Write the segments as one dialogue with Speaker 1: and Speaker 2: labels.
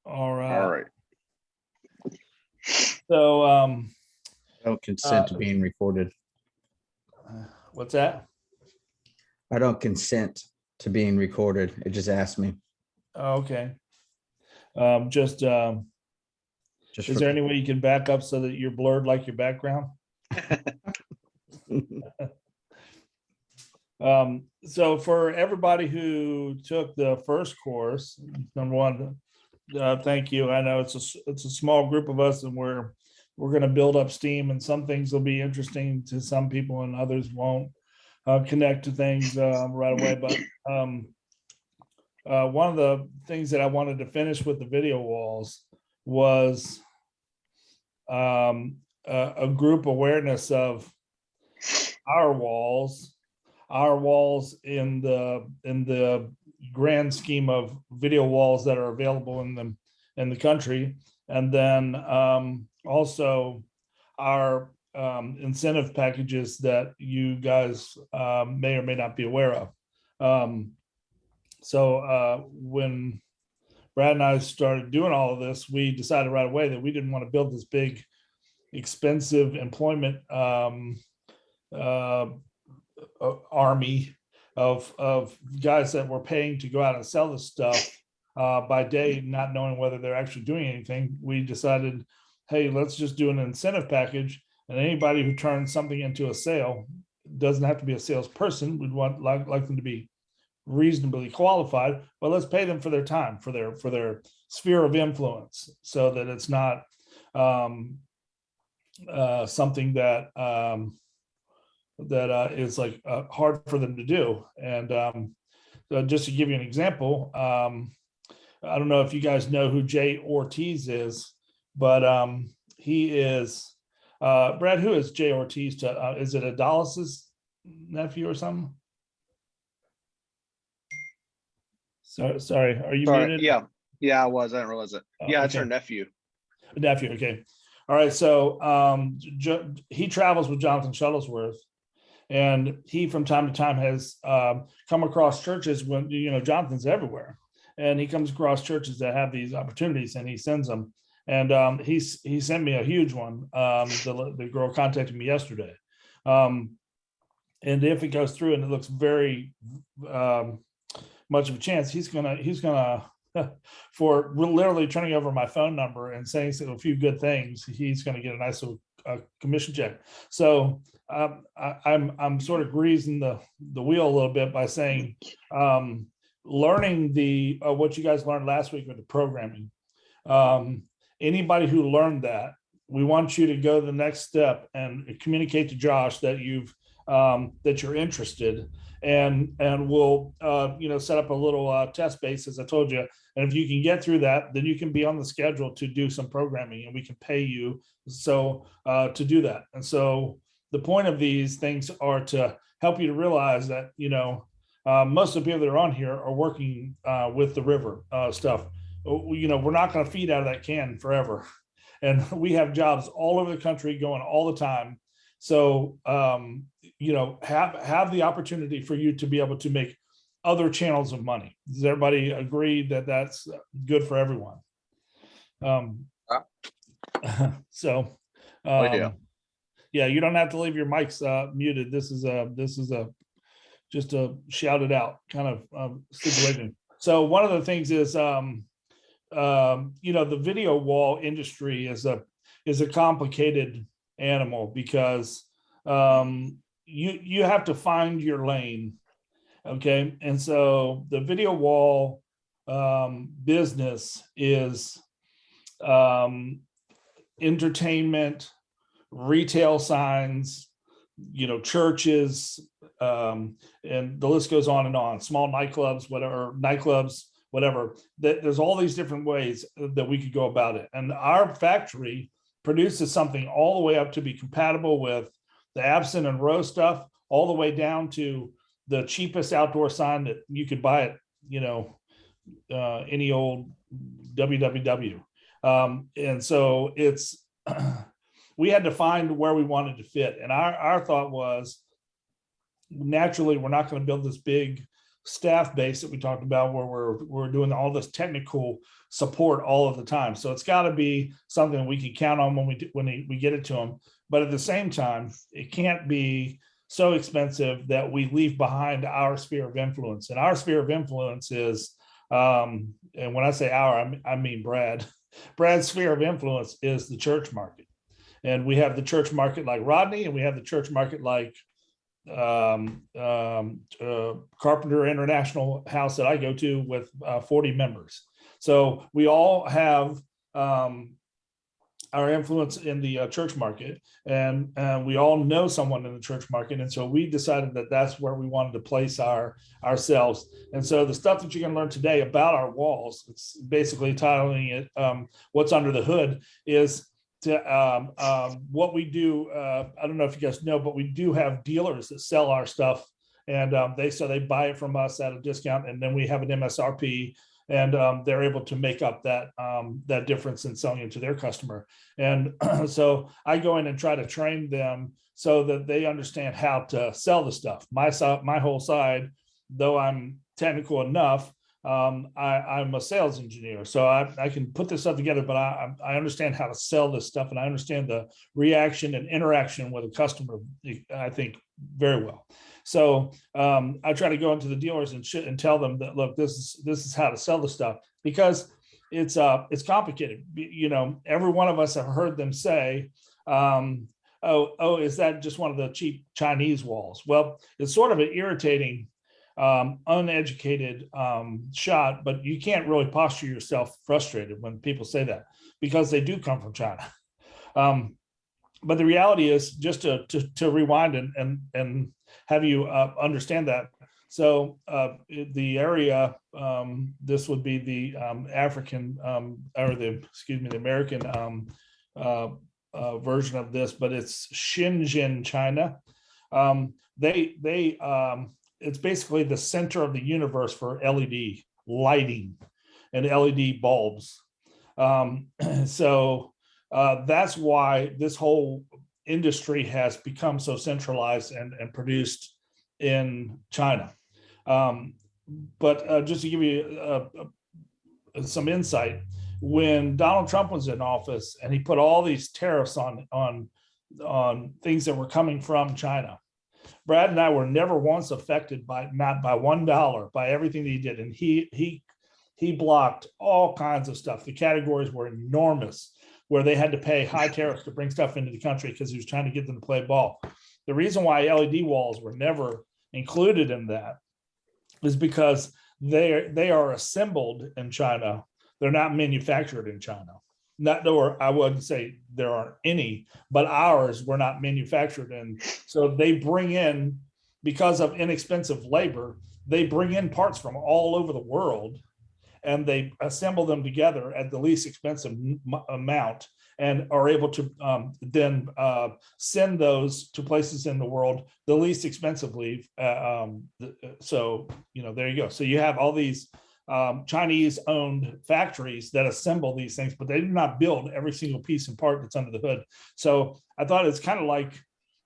Speaker 1: All
Speaker 2: All
Speaker 1: right.
Speaker 2: right.
Speaker 1: So,
Speaker 3: I don't consent to
Speaker 1: Uh,
Speaker 3: being recorded.
Speaker 1: what's that?
Speaker 3: I don't consent to being recorded. It just asked me.
Speaker 1: Okay.
Speaker 3: Just
Speaker 1: Is there any way you can back up so that you're blurred like your background? So for everybody who took the first course, number one, thank you. I know it's a small group of us, and we're going to build up steam, and some things will be interesting to some people, and others won't connect to things right away. But one of the things that I wanted to finish with the video walls was a group awareness of our walls in the grand scheme of video walls that are available in the country, and then also our incentive packages that you guys may or may not be aware of. So when Brad and I started doing all of this, we decided right away that we didn't want to build this big, expensive employment army of guys that were paying to go out and sell this stuff by day, not knowing whether they're actually doing anything. We decided, hey, let's just do an incentive package, and anybody who turns something into a sale doesn't have to be a salesperson. We'd like them to be reasonably qualified, but let's pay them for their time, for their sphere of influence, so that it's not something that is like hard for them to do. And so just to give you an example, I don't know if you guys know who Jay Ortiz is, but he is Brad. Who is Jay Ortiz? To is it Adalis's nephew or something? Sorry, are you muted?
Speaker 2: Yeah, I was. I didn't realize it. Yeah, it's her nephew.
Speaker 1: Nephew, okay. All right, so he travels with Jonathan Shuttlesworth, and he from time to time has come across churches when, Jonathan's everywhere, and he comes across churches that have these opportunities, and he sends them. And he sent me a huge one. The girl contacted me yesterday, and if it goes through and it looks very much of a chance, he's gonna for literally turning over my phone number and saying a few good things, he's going to get a nice little commission check. So I'm sort of greasing the wheel a little bit by saying, learning the what you guys learned last week with the programming. Anybody who learned that, we want you to go the next step and communicate to Josh that that you're interested, and we'll set up a little test base, as I told you. And if you can get through that, then you can be on the schedule to do some programming, and we can pay you to do that. And so the point of these things are to help you to realize that most of the people that are on here are working with the river stuff. We're not going to feed out of that can forever, and we have jobs all over the country going all the time. So have the opportunity for you to be able to make other channels of money. Does everybody agree that that's good for everyone? So yeah, you don't have to leave your mics muted. This is just a shout it out kind of situation. So one of the things is the video wall industry is a complicated animal, because you have to find your lane. Okay. And so the video wall business is entertainment, retail signs, churches, and the list goes on and on. Small nightclubs, whatever. There's all these different ways that we could go about it. And our factory produces something all the way up to be compatible with the absent and row stuff, all the way down to the cheapest outdoor sign that you could buy at, any old www. And so it's, we had to find where we wanted to fit. And our thought was, naturally, we're not going to build this big staff base that we talked about, where we're doing all this technical support all of the time. So it's got to be something we can count on when we get it to them. But at the same time, it can't be so expensive that we leave behind our sphere of influence. And our sphere of influence is, and when I say our, I mean Brad. Brad's sphere of influence is the church market. And we have the church market like Rodney, and we have the church market like Carpenter International House that I go to with 40 members. So we all have our influence in the church market, and we all know someone in the church market. And so we decided that that's where we wanted to place ourselves. And so the stuff that you're going to learn today about our walls, it's basically titling it What's Under the Hood, is to what we do. I don't know if you guys know, but we do have dealers that sell our stuff, and they buy it from us at a discount, and then we have an MSRP, and they're able to make up that difference in selling it to their customer. And so I go in and try to train them so that they understand how to sell the stuff. My whole side, though I'm technical enough, I'm a sales engineer, so I can put this stuff together, but I understand how to sell this stuff, and I understand the reaction and interaction with a customer, I think, very well. So I try to go into the dealers and tell them that, look, this is how to sell the stuff, because it's complicated. You know, every one of us have heard them say, oh, is that just one of the cheap Chinese walls? Well, it's sort of an irritating, uneducated shot, but you can't really posture yourself frustrated when people say that, because they do come from China. But the reality is, just to rewind and have you understand that. So the area, this would be the African or the American version of this, but it's Shenzhen, China. It's basically the center of the universe for LED lighting and LED bulbs. So that's why this whole industry has become so centralized and produced in China. But just to give you some insight, when Donald Trump was in office and he put all these tariffs on things that were coming from China, Brad and I were never once affected by $1 by everything that he did. And he blocked all kinds of stuff. The categories were enormous, where they had to pay high tariffs to bring stuff into the country because he was trying to get them to play ball. The reason why LED walls were never included in that is because they are assembled in China. They're not manufactured in China. I wouldn't say there aren't any, but ours were not manufactured in. So they bring in, because of inexpensive labor, they bring in parts from all over the world, and they assemble them together at the least expensive amount, and are able to then send those to places in the world the least expensively. So, there you go. So you have all these Chinese owned factories that assemble these things, but they do not build every single piece and part that's under the hood. So I thought it's kind of like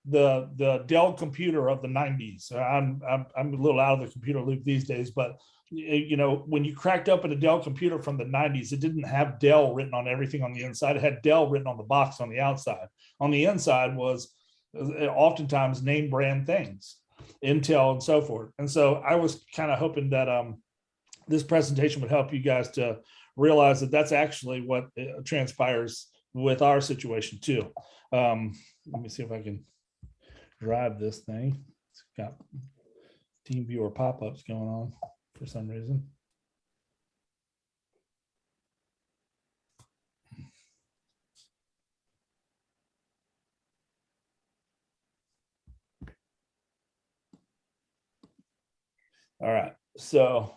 Speaker 1: the Dell computer of the 90s. I'm a little out of the computer loop these days, but when you cracked open a Dell computer from the 90s, it didn't have Dell written on everything on the inside. It had Dell written on the box on the outside. On the inside was oftentimes name brand things, Intel and so forth. And so I was kind of hoping that this presentation would help you guys to realize that that's actually what transpires with our situation too. Let me see if I can drive this thing. It's got team viewer pop-ups going on for some reason. All right, so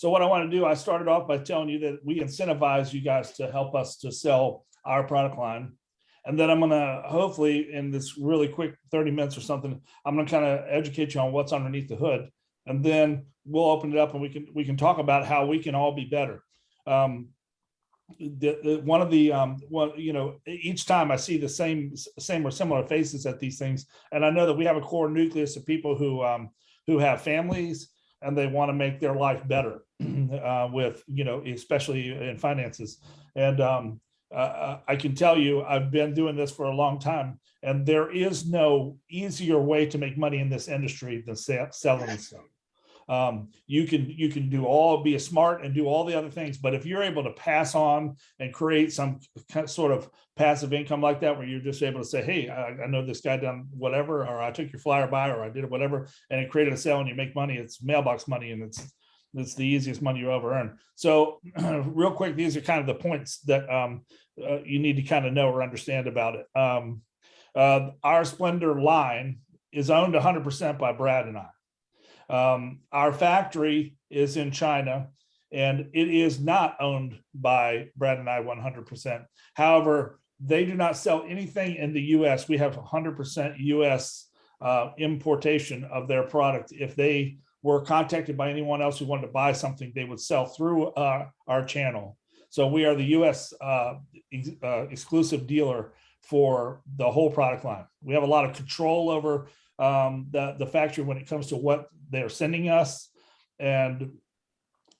Speaker 1: what I want to do, I started off by telling you that we incentivize you guys to help us to sell our product line. And then I'm going to, hopefully in this really quick 30 minutes or something, I'm going to kind of educate you on what's underneath the hood. And then we'll open it up and we can talk about how we can all be better. one of the each time I see the same or similar faces at these things, and I know that we have a core nucleus of people who have families and they want to make their life better with, especially in finances. And I can tell you, I've been doing this for a long time, and there is no easier way to make money in this industry than selling stuff. You can be smart and do all the other things, but if you're able to pass on and create some sort of passive income like that, where you're just able to say, hey, I know this guy done whatever, or I took your flyer by, or I did whatever, and it created a sale and you make money, it's mailbox money, and it's the easiest money you ever earn. So real quick, these are kind of the points that you need to kind of know or understand about it. Our Splendor line is owned 100% by Brad and I. Our factory is in China, and it is not owned by Brad and I 100%. However, they do not sell anything in the US. We have 100% US importation of their product. If they were contacted by anyone else who wanted to buy something, they would sell through our channel. So we are the US exclusive dealer for the whole product line. We have a lot of control over the factory when it comes to what they're sending us, and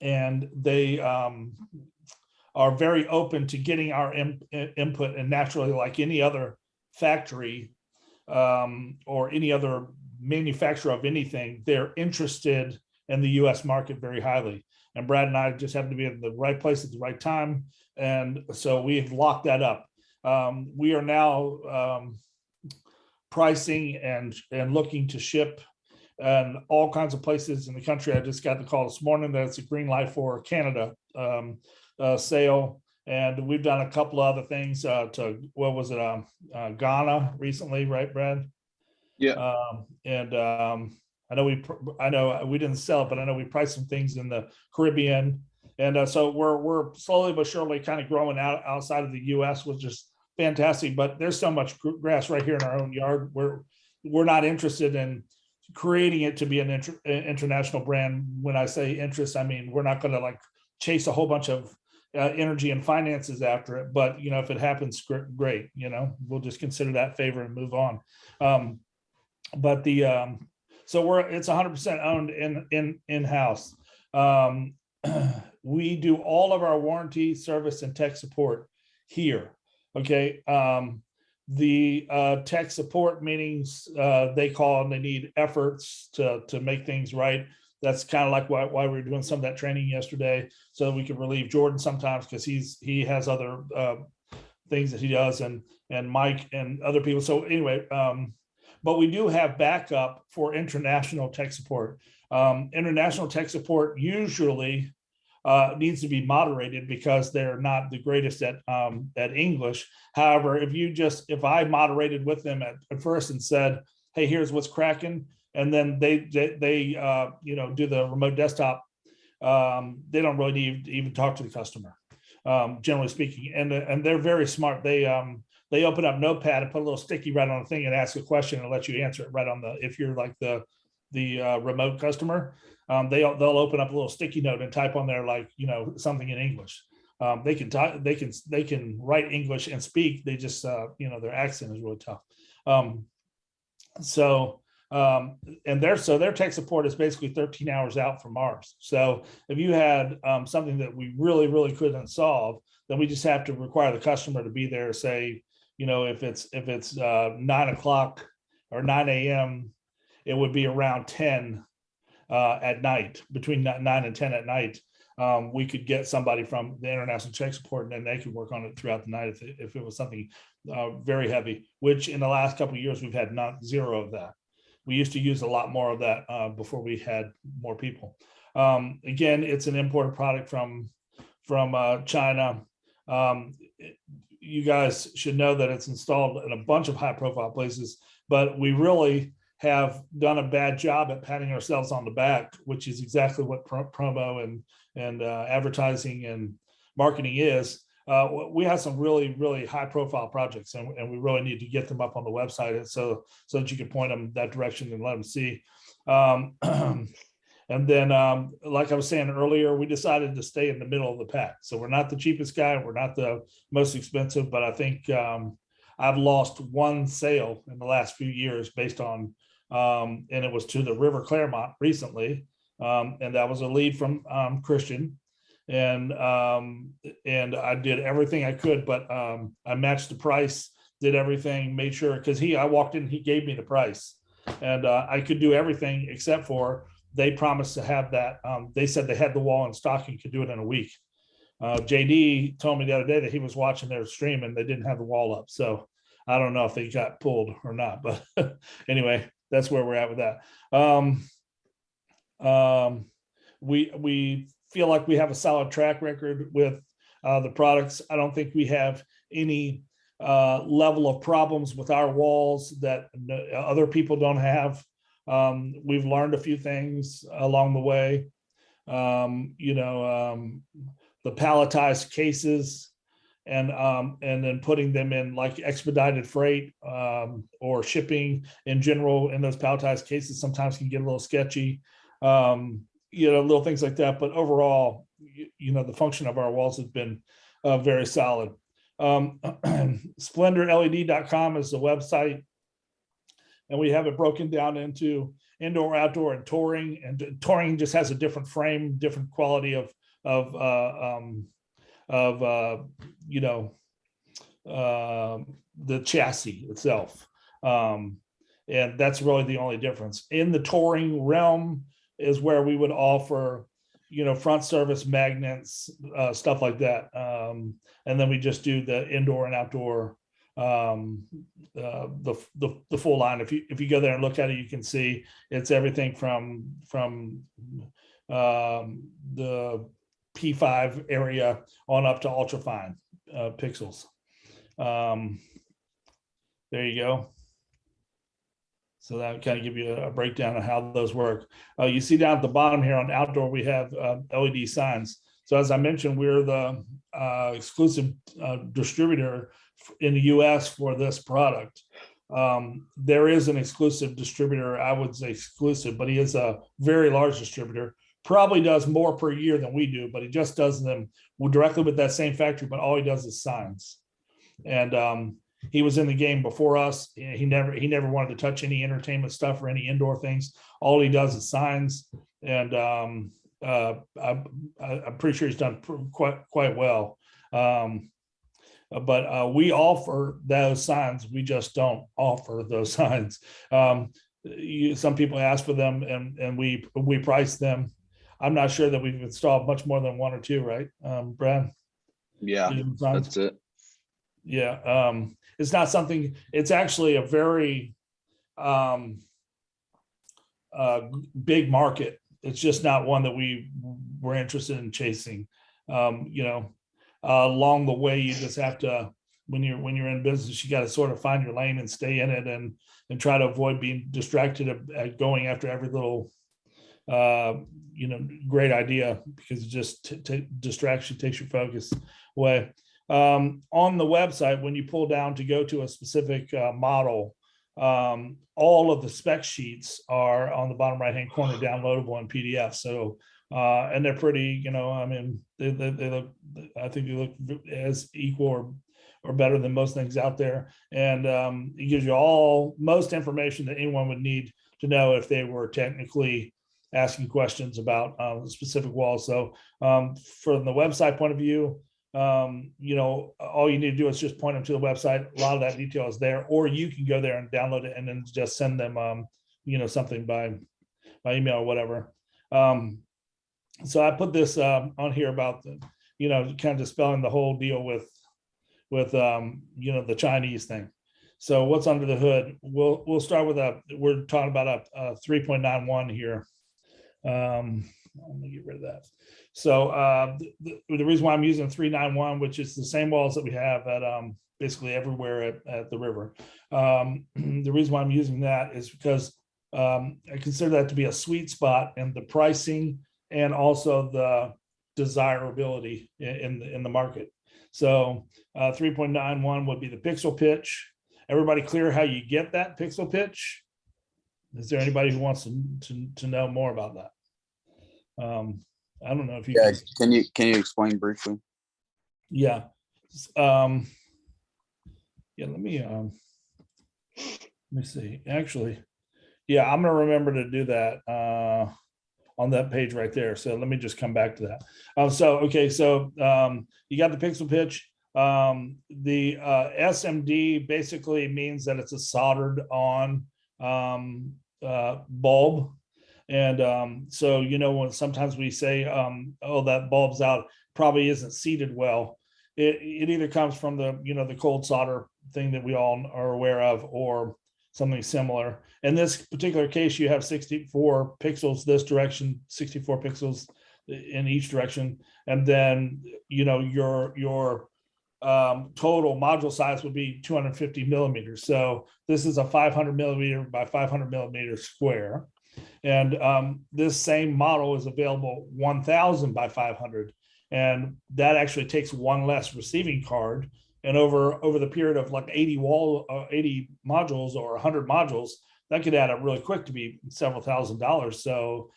Speaker 1: they are very open to getting our input. And naturally, like any other factory or any other manufacturer of anything, they're interested in the US market very highly. And Brad and I just happen to be in the right place at the right time, and so we've locked that up. We are now pricing and looking to ship and all kinds of places in the country. I just got the call this morning that it's a green light for Canada sale, and we've done a couple of other things to Ghana recently, right, Brad?
Speaker 2: Yeah.
Speaker 1: I know we didn't sell it, but I know we priced some things in the Caribbean, and so we're slowly but surely kind of growing outside of the U.S., which is fantastic. But there's so much grass right here in our own yard. We're not interested in creating it to be an international brand. When I say interest, I mean we're not going to like chase a whole bunch of energy and finances after it. But if it happens, great. We'll just consider that favor and move on. So it's 100% owned in-house. We do all of our warranty, service, and tech support here. Okay. The tech support meetings, they call and they need efforts to make things right. That's kind of like why we were doing some of that training yesterday, so we could relieve Jordan sometimes, because he has other things that he does, and Mike and other people. So anyway, but we do have backup for international tech support. International tech support usually needs to be moderated because they're not the greatest at English. However, if I moderated with them at first and said, hey, here's what's cracking, and then they do the remote desktop, they don't really need to even talk to the customer, generally speaking. And they're very smart. They open up Notepad and put a little sticky right on the thing and ask a question and let you answer it right on if you're like the remote customer. They'll open up a little sticky note and type on there something in English. They can write English and speak. They just their accent is really tough. Their tech support is basically 13 hours out from ours. So if you had something that we really, really couldn't solve, then we just have to require the customer to be there. Say, if it's 9 o'clock or 9 a.m., it would be around 10 at night, between 9 and 10 at night. We could get somebody from the international tech support, and then they could work on it throughout the night if it was something very heavy, which in the last couple of years, we've had zero of that. We used to use a lot more of that before we had more people. Again, it's an imported product from China. You guys should know that it's installed in a bunch of high profile places, but we really have done a bad job at patting ourselves on the back, which is exactly what promo and advertising and marketing is. We have some really, really high profile projects, and we really need to get them up on the website so that you can point them that direction and let them see. And then, like I was saying earlier, we decided to stay in the middle of the pack. So we're not the cheapest guy, we're not the most expensive, but I think I've lost one sale in the last few years based on, and it was to the River Claremont recently, and that was a lead from Christian, and I did everything I could, but I matched the price, did everything, made sure, because I walked in, he gave me the price, and I could do everything except for they promised to have that. They said they had the wall in stock and could do it in a week. JD told me the other day that he was watching their stream and they didn't have the wall up. So I don't know if they got pulled or not, but anyway, that's where we're at with that. We feel like we have a solid track record with the products. I don't think we have any level of problems with our walls that other people don't have. We've learned a few things along the way. The palletized cases and then putting them in like expedited freight or shipping in general in those palletized cases sometimes can get a little sketchy, little things like that. But overall, the function of our walls has been very solid. SplendorLED.com is the website. And we have it broken down into indoor, outdoor, and touring. And touring just has a different frame, different quality of the chassis itself. And that's really the only difference. In the touring realm is where we would offer, front service magnets, stuff like that. And then we just do the indoor and outdoor, the full line. If you go there and look at it, you can see it's everything from the P5 area on up to ultra fine pixels. There you go. So that kind of give you a breakdown of how those work. You see down at the bottom here on outdoor, we have LED signs. So as I mentioned, we're the exclusive distributor in the US for this product. There is an exclusive distributor, I would say exclusive, but he is a very large distributor, probably does more per year than we do, but he just does them directly with that same factory, but all he does is signs. And he was in the game before us. He never wanted to touch any entertainment stuff or any indoor things. All he does is signs. And I'm pretty sure he's done quite well. But we offer those signs. We just don't offer those signs. Some people ask for them, and we price them. I'm not sure that we've installed much more than one or two, right, Brad?
Speaker 2: Yeah, that's it.
Speaker 1: Yeah, it's not something. It's actually a very big market. It's just not one that we were interested in chasing. Along the way, you just have to, when you're in business, you got to sort of find your lane and stay in it, and try to avoid being distracted at going after every little great idea, because it just distraction takes your focus away. On the website, when you pull down to go to a specific model, all of the spec sheets are on the bottom right hand corner, downloadable in PDF. So and they're pretty, they look, I think they look as equal or better than most things out there. And it gives you most information that anyone would need to know if they were technically asking questions about specific walls. So from the website point of view, all you need to do is just point them to the website. A lot of that detail is there, or you can go there and download it and then just send them, something by email or whatever. So I put this on here about kind of dispelling the whole deal with the Chinese thing. So what's under the hood? We'll start with we're talking about a 3.91 here. Let me get rid of that. So the reason why I'm using 391, which is the same walls that we have at basically everywhere at the river. The reason why I'm using that is because I consider that to be a sweet spot in the pricing and also the desirability in the market. So 3.91 would be the pixel pitch. Everybody clear how you get that pixel pitch? Is there anybody who wants to know more about that? I don't know if you
Speaker 2: Yeah, can you explain briefly?
Speaker 1: yeah. Yeah, let me see. Actually, yeah, I'm gonna remember to do that on that page right there. So let me just come back to that. Okay, so you got the pixel pitch. The SMD basically means that it's a soldered on bulb. And so, when sometimes we say, oh, that bulb's out, probably isn't seated well. It either comes from the cold solder thing that we all are aware of, or something similar. In this particular case, you have 64 pixels this direction, 64 pixels in each direction, and then your total module size would be 250 millimeters. So this is a 500 millimeter by 500 millimeter square, and this same model is available 1000 by 500, and that actually takes one less receiving card. And over the period of like 80 modules or 100 modules, that could add up really quick to be several $1,000s. So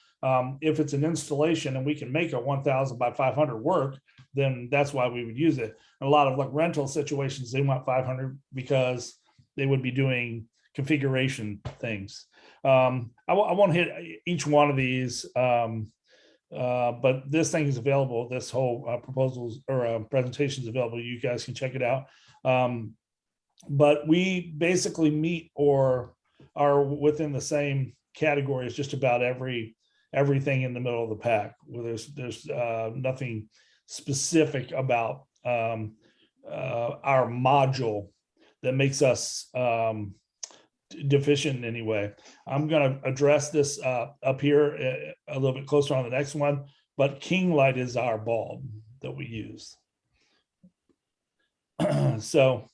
Speaker 1: if it's an installation and we can make a 1000 by 500 work, then that's why we would use it. And a lot of like rental situations, they want 500 because they would be doing configuration things. I won't hit each one of these, but this thing is available. This whole proposals or presentation is available. You guys can check it out. But we basically meet or are within the same category as just about everything in the middle of the pack. Where there's nothing specific about our module that makes us deficient in any way. I'm going to address this up here a little bit closer on the next one, but King Light is our bulb that we use. So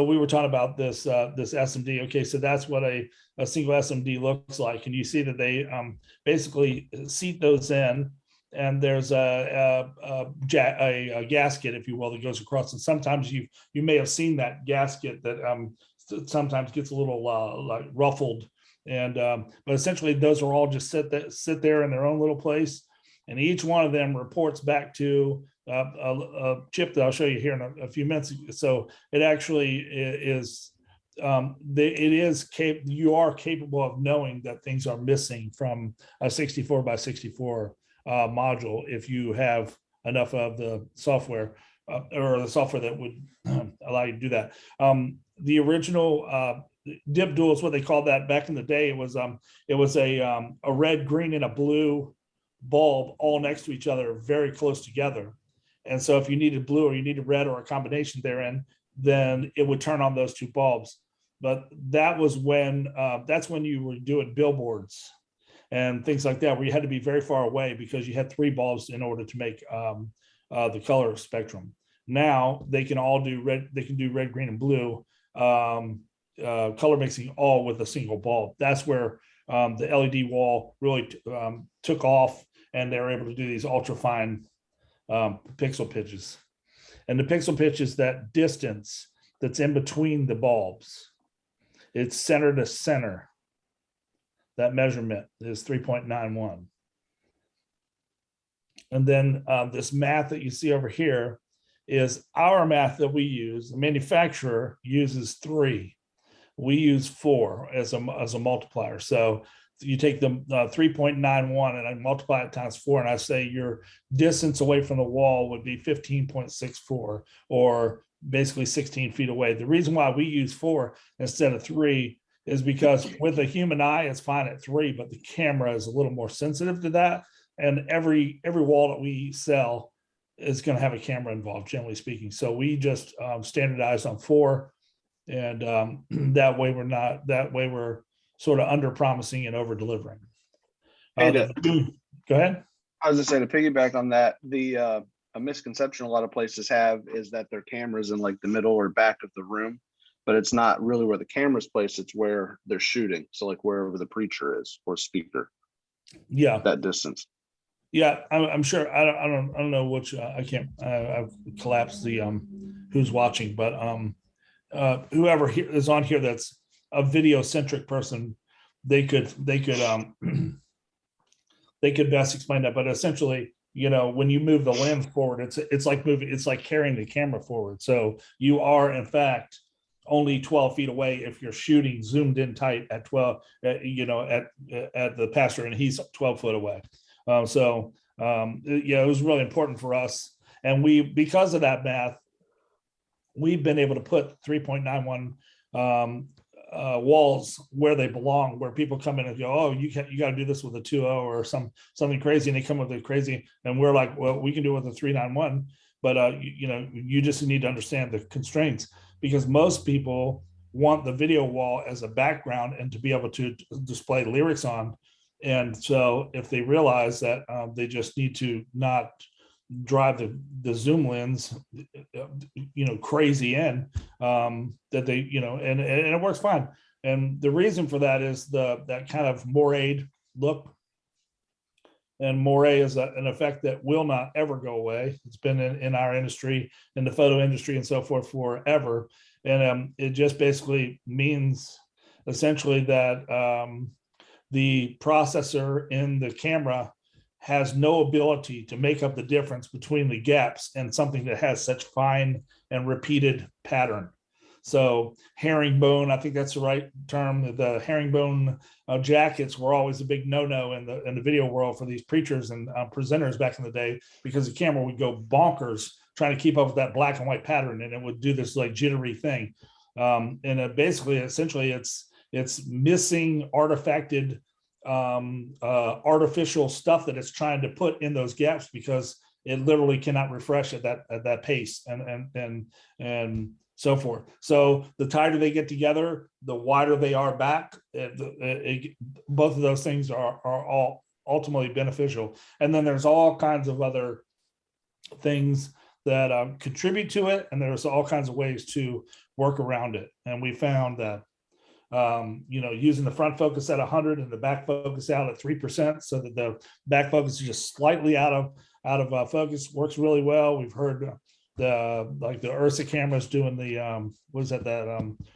Speaker 1: we were talking about this SMD. Okay, so that's what a single SMD looks like, and you see that they basically seat those in, and there's a gasket, if you will, that goes across. And sometimes you may have seen that gasket that sometimes gets a little like ruffled. And but essentially, those are all just sit there in their own little place, and each one of them reports back to a chip that I'll show you here in a few minutes. So it actually is. You are capable of knowing that things are missing from a 64 by 64 module if you have enough of the software or the software that would allow you to do that. The original dip dual is what they called that back in the day. It was a red, green, and a blue bulb all next to each other, very close together. And so if you needed blue or you needed red or a combination therein, then it would turn on those two bulbs. But that was that's when you were doing billboards and things like that, where you had to be very far away because you had three bulbs in order to make the color spectrum. Now they can all do red. They can do red, green, and blue color mixing all with a single bulb. That's where the LED wall really took off, and they were able to do these ultra fine pixel pitches. And the pixel pitch is that distance that's in between the bulbs. It's center to center. That measurement is 3.91. And then this math that you see over here is our math that we use. The manufacturer uses 3. We use 4 as a multiplier. So you take the 3.91 and I multiply it times 4, and I say your distance away from the wall would be 15.64, or basically 16 feet away. The reason why we use 4 instead of 3 is because with a human eye, it's fine at 3, but the camera is a little more sensitive to that. And every wall that we sell is going to have a camera involved, generally speaking. So we just standardize on 4, and that way we're sort of under promising and over delivering. Go ahead.
Speaker 2: I was just saying, to piggyback on that, a misconception a lot of places have is that their camera's in like the middle or back of the room, but it's not really where the camera's placed. It's where they're shooting. So like wherever the preacher is or speaker.
Speaker 1: Yeah.
Speaker 2: That distance.
Speaker 1: Yeah, I'm sure. I don't know which. I can't. I've collapsed the who's watching, but whoever is on here that's a video centric person, they could they could best explain that. But essentially, when you move the lens forward, it's like carrying the camera forward. So you are in fact only 12 feet away if you're shooting zoomed in tight at 12, at the passer, and he's 12 foot away. It was really important for us. And because of that math, we've been able to put 3.91 walls where they belong, where people come in and go, oh, you got to do this with a 2.0 or something crazy, and they come with a crazy, and we're like, well, we can do it with a 3.91, but you just need to understand the constraints, because most people want the video wall as a background and to be able to display lyrics on. And so if they realize that they just need to not drive the zoom lens crazy in, that they and it works fine. And the reason for that is that kind of moiré look, and moiré is an effect that will not ever go away. It's been in our industry, in the photo industry and so forth, forever. And it just basically means essentially that the processor in the camera has no ability to make up the difference between the gaps and something that has such fine and repeated pattern. So herringbone, I think that's the right term. The herringbone jackets were always a big no-no in the video world for these preachers and presenters back in the day, because the camera would go bonkers trying to keep up with that black and white pattern, and it would do this like jittery thing. And essentially, it's missing artifacted artificial stuff that it's trying to put in those gaps, because it literally cannot refresh at that pace and so forth. So the tighter they get together, the wider they are back. Both of those things are all ultimately beneficial. And then there's all kinds of other things that contribute to it, and there's all kinds of ways to work around it. And we found that using the front focus at 100 and the back focus out at 3%, so that the back focus is just slightly out of focus, works really well. We've heard the Ursa cameras doing the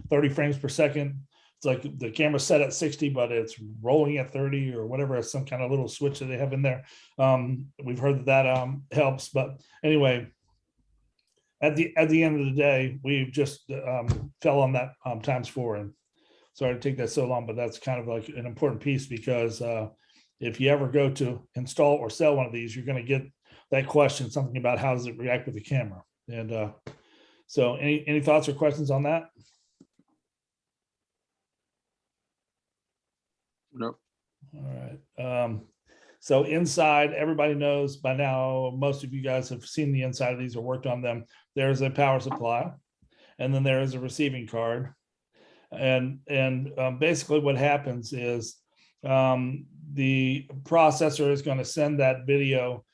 Speaker 1: 30 frames per second. It's like the camera's set at 60, but it's rolling at 30 or whatever, some kind of little switch that they have in there. We've heard that helps. But anyway, at the end of the day, we just fell on that ×4. And sorry to take that so long, but that's kind of like an important piece, because if you ever go to install or sell one of these, you're going to get that question, something about how does it react with the camera. And so any thoughts or questions on that?
Speaker 2: Nope.
Speaker 1: All right. So inside, everybody knows by now, most of you guys have seen the inside of these or worked on them. There's a power supply, and then there is a receiving card. And basically what happens is the processor is going to send that video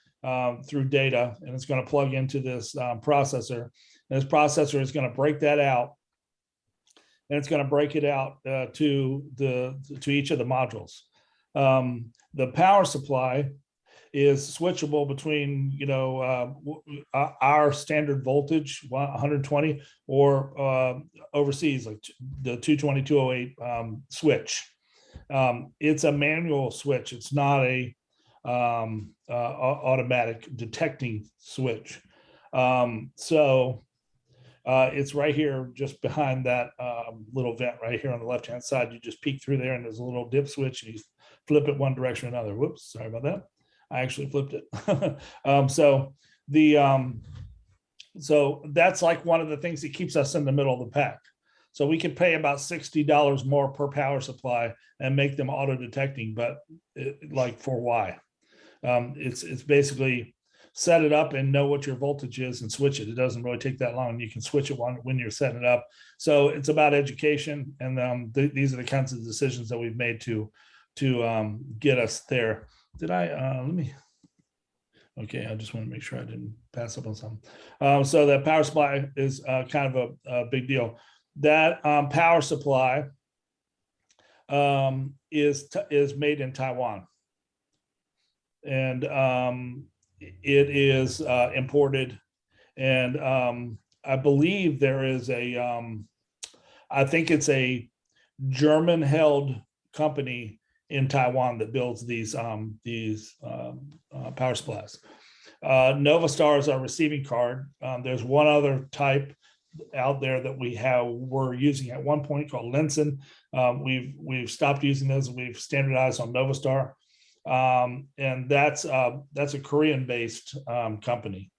Speaker 1: through data, and it's going to plug into this processor. And this processor is going to break that out, and it's going to break it out to each of the modules. The power supply is switchable between our standard voltage 120 or overseas like the 220 208 switch. It's a manual switch. It's not a automatic detecting switch. So it's right here just behind that little vent right here on the left hand side. You just peek through there, and there's a little dip switch, and you flip it one direction or another. Whoops, sorry about that. I actually flipped it. So that's like one of the things that keeps us in the middle of the pack. So we can pay about $60 more per power supply and make them auto detecting, but for why? It's basically set it up and know what your voltage is and switch it. It doesn't really take that long. You can switch it when you're setting it up. So it's about education, and these are the kinds of decisions that we've made to get us there. Did I okay, I just want to make sure I didn't pass up on something. So that power supply is kind of a big deal. That power supply is made in Taiwan, and it is imported. And I believe there is I think it's a German-held company in Taiwan that builds these power supplies. Novastar is our receiving card. There's one other type out there that we're using at one point called Linson. We've stopped using those. We've standardized on Novastar, and that's a Korean-based company.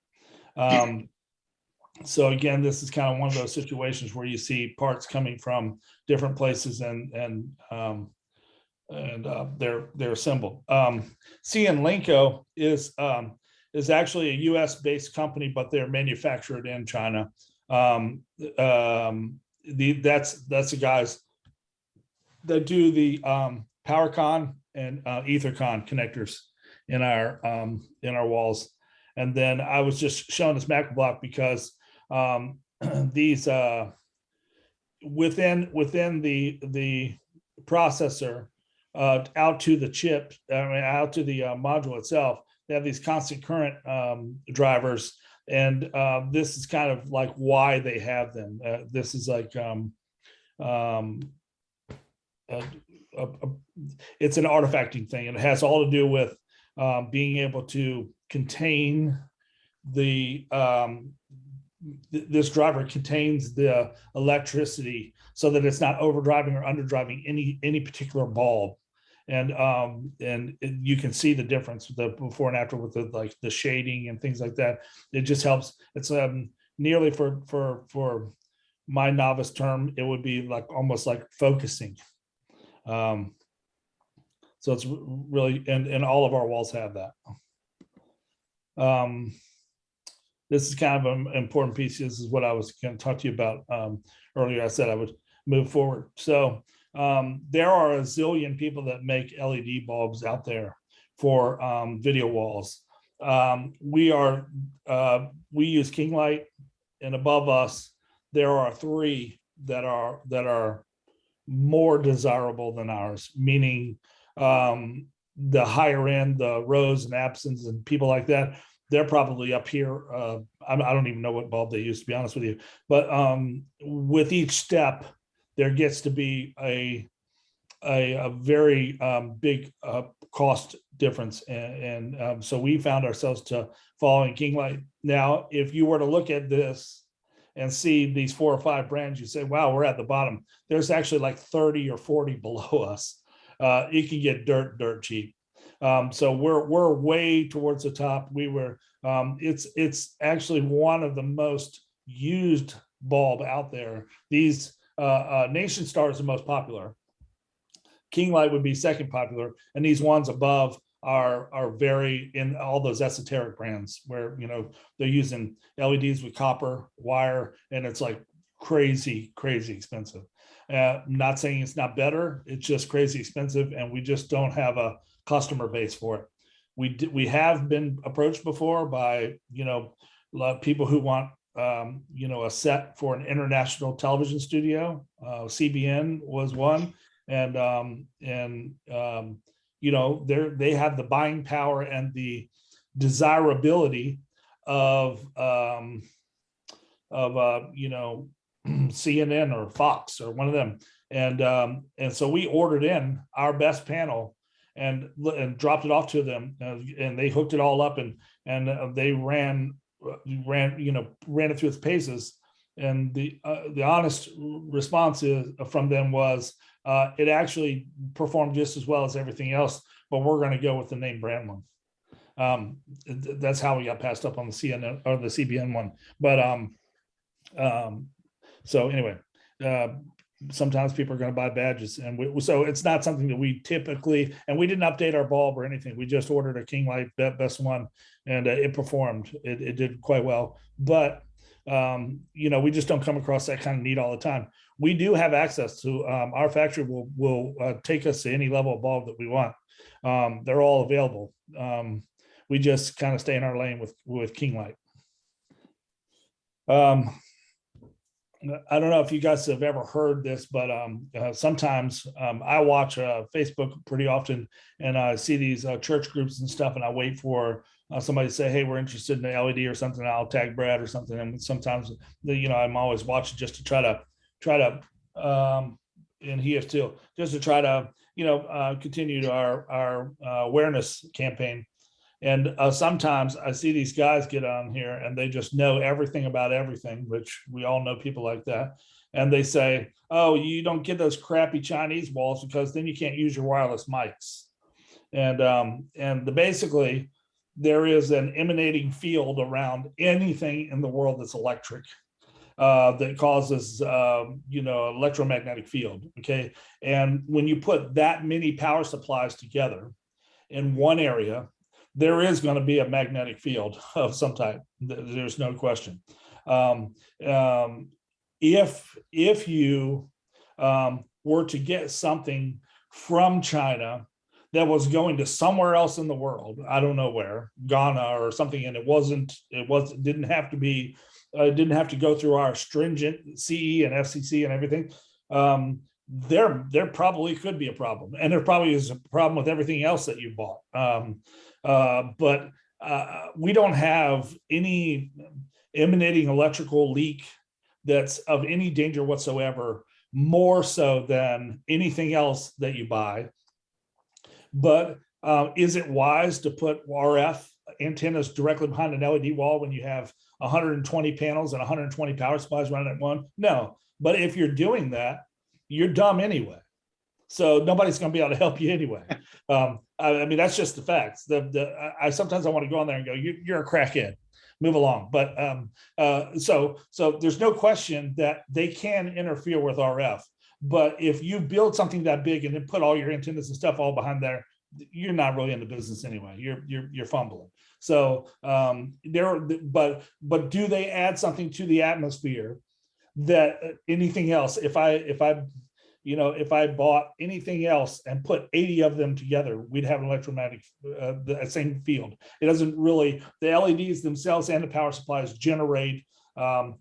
Speaker 1: So again, this is kind of one of those situations where you see parts coming from different places and they're assembled. CN Linko is actually a U.S.-based company, but they're manufactured in China. That's the guys that do the PowerCon and EtherCon connectors in our walls. And then I was just showing this macro block because these within the processor out to the chip, out to the module itself, they have these constant current drivers, and this is kind of like why they have them. This is like it's an artifacting thing, and it has all to do with being able to contain this driver contains the electricity so that it's not overdriving or underdriving any particular bulb. And you can see the difference, the before and after, with the shading and things like that. It just helps. It's nearly, for my novice term, it would be like almost like focusing. So it's really, and all of our walls have that. This is kind of an important piece. This is what I was going to talk to you about earlier. I said I would move forward. So there are a zillion people that make LED bulbs out there for video walls. We use King Light, and above us there are 3 that are more desirable than ours, meaning the higher end, the Rose and Absons and people like that, they're probably up here. I don't even know what bulb they use, to be honest with you. But with each step, there gets to be a very big cost difference, and so we found ourselves to following King Light. Now, if you were to look at this and see these 4 or 5 brands, you say, "Wow, we're at the bottom." There's actually like 30 or 40 below us. It can get dirt cheap. So we're way towards the top. It's actually one of the most used bulb out there. These Nation Star is the most popular. King Light would be second popular, and these ones above are very in all those esoteric brands where they're using LEDs with copper wire, and it's like crazy expensive. Not saying it's not better, it's just crazy expensive, and we just don't have a customer base for it. We have been approached before by people who want a set for an international television studio. CBN was one, and they have the buying power and the desirability of CNN or Fox or one of them, and so we ordered in our best panel and dropped it off to them, and they hooked it all up, and they ran it through its paces, and the honest response from them was it actually performed just as well as everything else, but we're going to go with the name brand one. That's how we got passed up on the CNN or the CBN one. But so anyway, sometimes people are going to buy badges, and so it's not something that we typically, and we didn't update our bulb or anything. We just ordered a King Light best one, and it performed. It did quite well, but we just don't come across that kind of need all the time. We do have access to our factory will take us to any level of bulb that we want. They're all available. We just kind of stay in our lane with King Light. I don't know if you guys have ever heard this, but sometimes I watch Facebook pretty often, and I see these church groups and stuff, and I wait for somebody to say, "Hey, we're interested in the LED or something." I'll tag Brad or something, and sometimes I'm always watching just to try to and he is too, just to try to continued our awareness campaign. And sometimes I see these guys get on here and they just know everything about everything, which we all know people like that. And they say, oh, you don't get those crappy Chinese walls because then you can't use your wireless mics. And basically, there is an emanating field around anything in the world that's electric that causes, electromagnetic field. Okay. And when you put that many power supplies together in one area, there is going to be a magnetic field of some type. There's no question. If you were to get something from China that was going to somewhere else in the world, I don't know where, Ghana or something, and it didn't have to go through our stringent CE and FCC and everything. There probably could be a problem, and there probably is a problem with everything else that you bought. But we don't have any emanating electrical leak that's of any danger whatsoever, more so than anything else that you buy. But is it wise to put RF antennas directly behind an LED wall when you have 120 panels and 120 power supplies running at one? No. But if you're doing that, you're dumb anyway. So nobody's going to be able to help you anyway. I mean, that's just the facts. Sometimes I want to go on there and go, you're a crackhead. Move along. But so there's no question that they can interfere with RF. But if you build something that big and then put all your antennas and stuff all behind there, you're not really in the business anyway. You're fumbling. So but do they add something to the atmosphere that anything else? If I bought anything else and put 80 of them together, we'd have an electromagnetic the same field. It doesn't really, the LEDs themselves and the power supplies generate a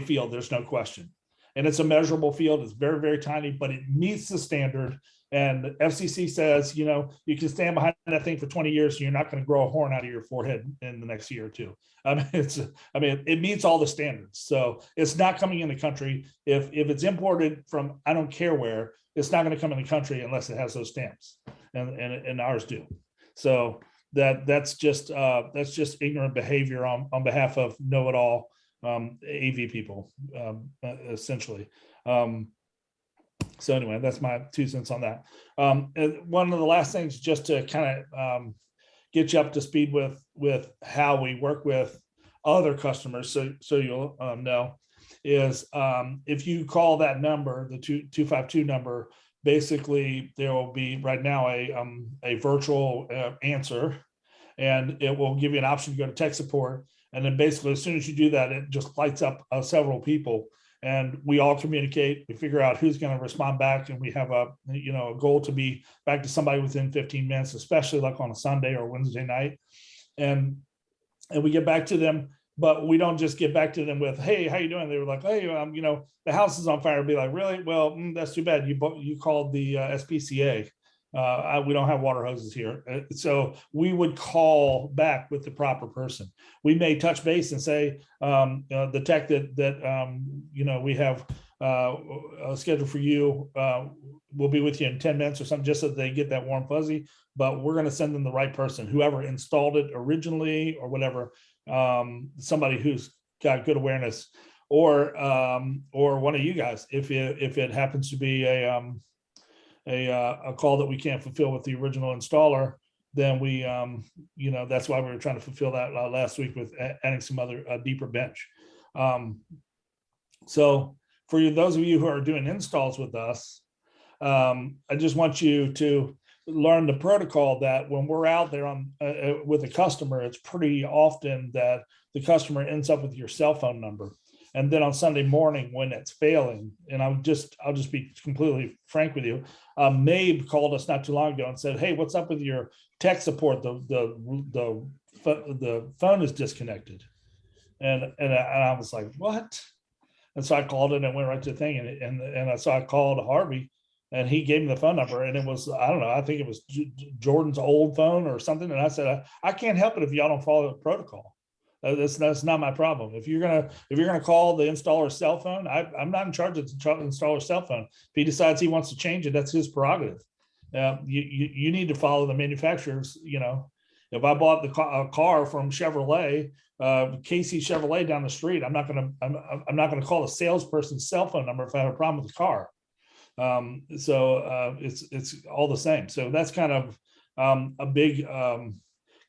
Speaker 1: field. There's no question. And it's a measurable field. It's very, very tiny, but it meets the standard. And FCC says, you can stand behind that thing for 20 years, and you're not going to grow a horn out of your forehead in the next year or two. It meets all the standards. So it's not coming in the country. If it's imported from, I don't care where, it's not going to come in the country unless it has those stamps, and ours do. So that's just ignorant behavior on behalf of know-it-all AV people, essentially. So anyway, that's my 2 cents on that. And one of the last things, just to kind of get you up to speed with how we work with other customers, so you'll know, is if you call that number, the 252 number, basically there will be right now a virtual answer, and it will give you an option to go to tech support. And then basically, as soon as you do that, it just lights up several people, and we all communicate. We figure out who's going to respond back, and we have a goal to be back to somebody within 15 minutes, especially like on a Sunday or Wednesday night, and we get back to them. But we don't just get back to them with, "Hey, how you doing?" They were like, "Hey, the house is on fire." Be like, "Really? Well, that's too bad. You called the SPCA. We don't have water hoses here." So we would call back with the proper person. We may touch base and say, the tech that we have scheduled for you will be with you in 10 minutes or something, just so they get that warm fuzzy. But we're going to send them the right person, whoever installed it originally or whatever, somebody who's got good awareness, or one of you guys, if it happens to be a call that we can't fulfill with the original installer, then we that's why we were trying to fulfill that last week with adding some other deeper bench. So for those of you who are doing installs with us, I just want you to learn the protocol that when we're out there on with a customer, it's pretty often that the customer ends up with your cell phone number. And then on Sunday morning, when it's failing, and I'll just be completely frank with you, Mabe called us not too long ago and said, "Hey, what's up with your tech support? The phone is disconnected," and I was like, "What?" And so I called it and went right to the thing, and so I called Harvey, and he gave me the phone number, and it was, I don't know, I think it was Jordan's old phone or something, and I said, I can't help it if y'all don't follow the protocol. That's not my problem. If you're gonna call the installer's cell phone, I'm not in charge of the installer's cell phone. If he decides he wants to change it, that's his prerogative. You need to follow the manufacturers. If I bought a car from Chevrolet, Casey Chevrolet down the street, I'm not gonna call a salesperson's cell phone number if I have a problem with the car. It's all the same. So that's kind of a big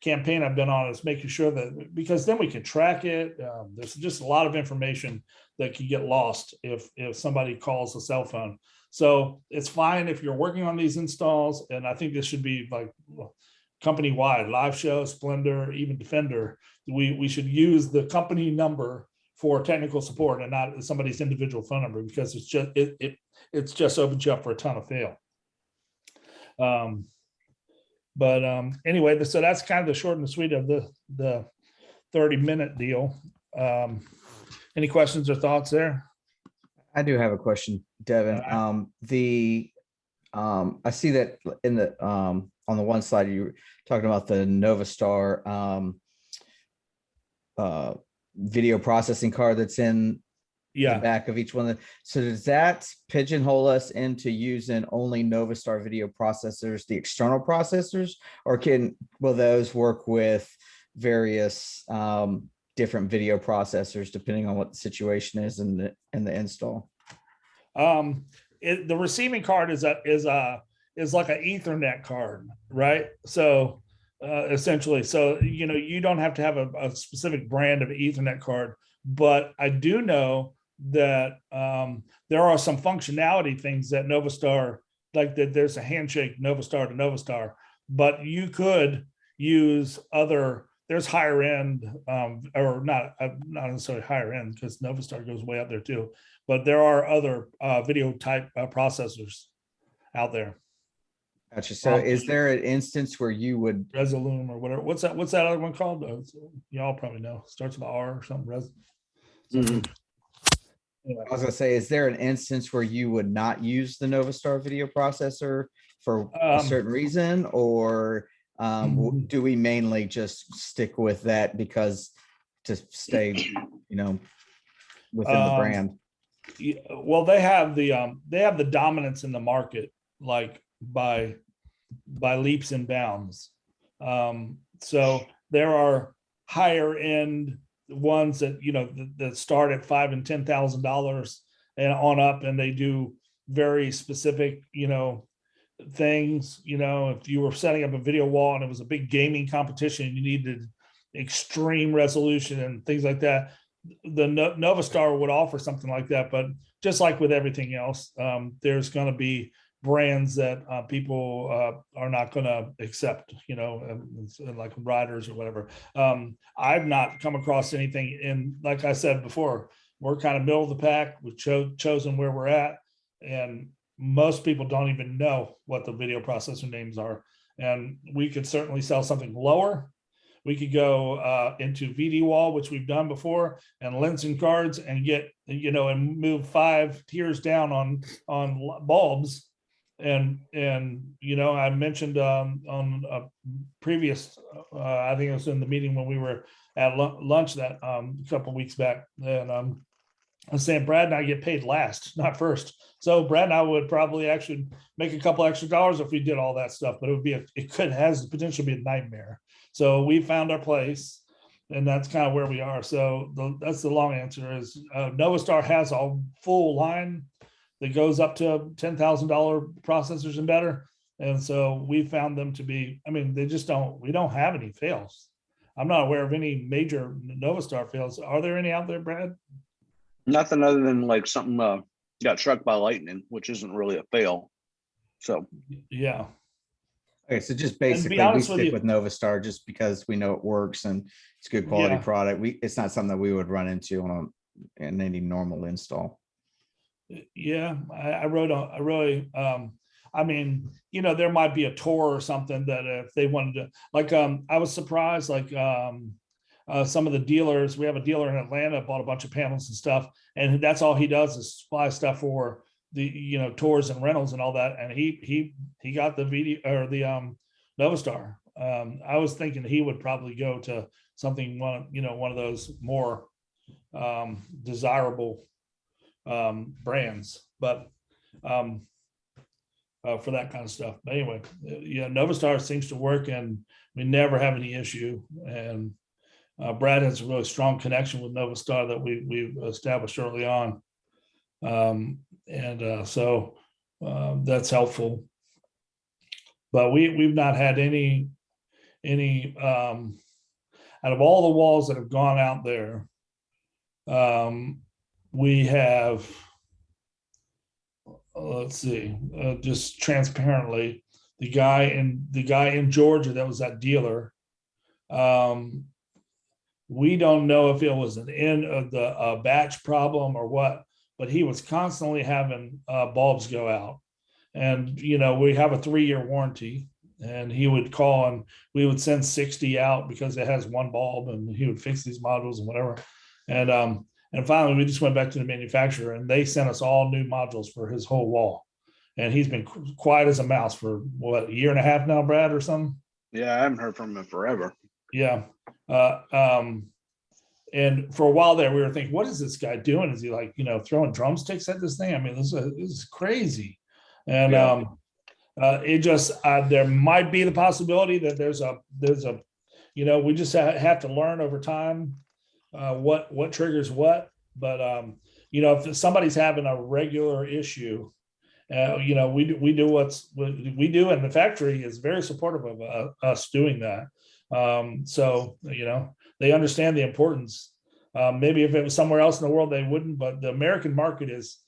Speaker 1: campaign I've been on, is making sure that, because then we can track it. There's just a lot of information that could get lost if somebody calls a cell phone. So it's fine if you're working on these installs, and I think this should be like company wide. Live Show, Splendor, even Defender. We should use the company number for technical support and not somebody's individual phone number, because it's just opens you up for a ton of fail. Anyway, so that's kind of the short and sweet of the 30-minute deal. Any questions or thoughts there?
Speaker 3: I do have a question, Devin. I see that in the on the one slide you were talking about the Novastar video processing card that's in the back of each one. So does that pigeonhole us into using only Novastar video processors, the external processors, or will those work with various different video processors depending on what the situation is in the install?
Speaker 1: The receiving card is like an Ethernet card, right? So essentially, so you don't have to have a specific brand of Ethernet card, but I do know that there are some functionality things that Novastar, like that there's a handshake Novastar to Novastar, but you could use there's higher end, or not necessarily higher end, because Novastar goes way up there too, but there are other video type processors out there.
Speaker 3: Gotcha. So is there an instance where you would
Speaker 1: Resolume or whatever? What's that other one called? Y'all probably know. Starts with R or something. Anyway.
Speaker 3: I was gonna say, is there an instance where you would not use the Novastar video processor for a certain reason, or do we mainly just stick with that because to stay, within the brand?
Speaker 1: Well, they have the dominance in the market, like by leaps and bounds. So there are higher end ones that that start at $5,000 and $10,000 and on up, and they do very specific things. If you were setting up a video wall and it was a big gaming competition, you needed extreme resolution and things like that, the Novastar would offer something like that. But just like with everything else, there's going to be brands that people are not going to accept, like riders or whatever. I've not come across anything, and like I said before, we're kind of middle of the pack. We've chosen where we're at, and most people don't even know what the video processor names are. And we could certainly sell something lower. We could go into VD wall, which we've done before, and Linsen cards, and get and move 5 tiers down on bulbs. And I mentioned on a previous, I think it was in the meeting when we were at lunch that a couple of weeks back, and I was saying Brad and I get paid last, not first. So Brad and I would probably actually make a couple extra dollars if we did all that stuff, but it has the potential to be a nightmare. So we found our place, and that's kind of where we are. So that's the long answer is Novastar has a full line that goes up to $10,000 processors and better. And so we found them to be, we don't have any fails. I'm not aware of any major Novastar fails. Are there any out there, Brad?
Speaker 2: Nothing other than like something got struck by lightning, which isn't really a fail. So
Speaker 1: yeah.
Speaker 3: Okay, so just basically we stick with Novastar just because we know it works and it's good quality product. It's not something that we would run into in any normal install.
Speaker 1: Yeah, I really there might be a tour or something that if they wanted to, like, I was surprised, like some of the dealers, we have a dealer in Atlanta bought a bunch of panels and stuff, and that's all he does is supply stuff for the tours and rentals and all that. And he got the video or the Novastar. I was thinking he would probably go to something one of those more desirable brands, but for that kind of stuff. But anyway, yeah, Novastar seems to work, and we never have any issue. And Brad has a really strong connection with Novastar that we established early on, so that's helpful. But we've not had any out of all the walls that have gone out there. We have, let's see, just transparently, the guy in Georgia that was that dealer. We don't know if it was an end of the batch problem or what, but he was constantly having bulbs go out. And, we have a 3-year warranty, and he would call and we would send 60 out because it has one bulb, and he would fix these modules and whatever. And finally, we just went back to the manufacturer, and they sent us all new modules for his whole wall. And he's been quiet as a mouse for what, a year and a half now, Brad, or something?
Speaker 2: Yeah, I haven't heard from him forever.
Speaker 1: Yeah. And for a while there, we were thinking, what is this guy doing? Is he like, throwing drumsticks at this thing? I mean, this is crazy. And
Speaker 2: Yeah.
Speaker 1: it just, there might be the possibility that there's a, we just have to learn over time what triggers what. But, if somebody's having a regular issue, we do what we do, and the factory is very supportive of us doing that. So, they understand the importance. Maybe if it was somewhere else in the world, they wouldn't, but the American market is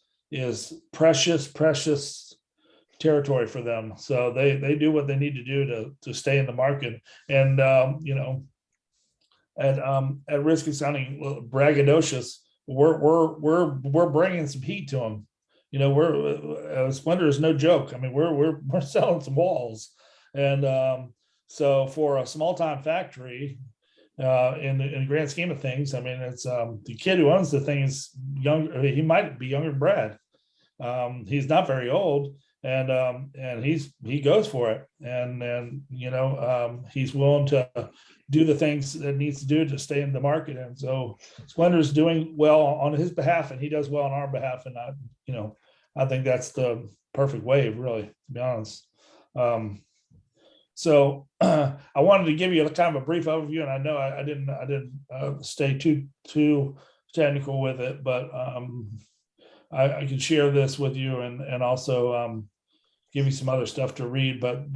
Speaker 1: precious territory for them. So they do what they need to do to stay in the market. And, at risk of sounding braggadocious, we're bringing some heat to them. Splendor is no joke. I mean, we're selling some walls. And, so for a small time factory, in the grand scheme of things, I mean, it's the kid who owns the thing is young. He might be younger than Brad. He's not very old, and he goes for it, and he's willing to do the things that needs to do to stay in the market. And so Splender's doing well on his behalf, and he does well on our behalf. And I think that's the perfect way, really, to be honest. So I wanted to give you a kind of a brief overview, and I know I didn't stay too technical with it, but I can share this with you and also give you some other stuff to read. But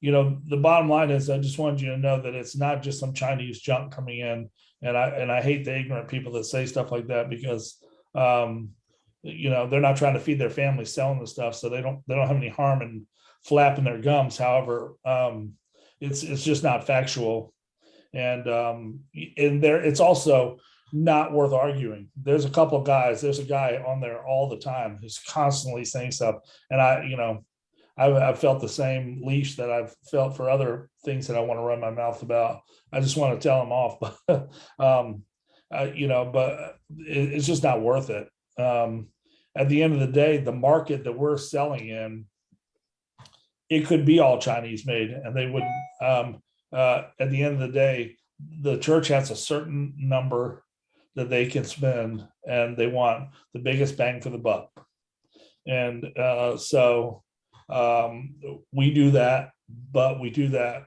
Speaker 1: the bottom line is, I just wanted you to know that it's not just some Chinese junk coming in, and I hate the ignorant people that say stuff like that, because they're not trying to feed their family selling the stuff, so they don't have any harm in flapping their gums. However, it's just not factual, and it's also not worth arguing. There's a couple of guys. There's a guy on there all the time who's constantly saying stuff, and I've felt the same leash that I've felt for other things that I want to run my mouth about. I just want to tell them off, but it's just not worth it. At the end of the day, the market that we're selling in, it could be all Chinese made, and they wouldn't. At the end of the day, the church has a certain number that they can spend, and they want the biggest bang for the buck. And so we do that, but we do that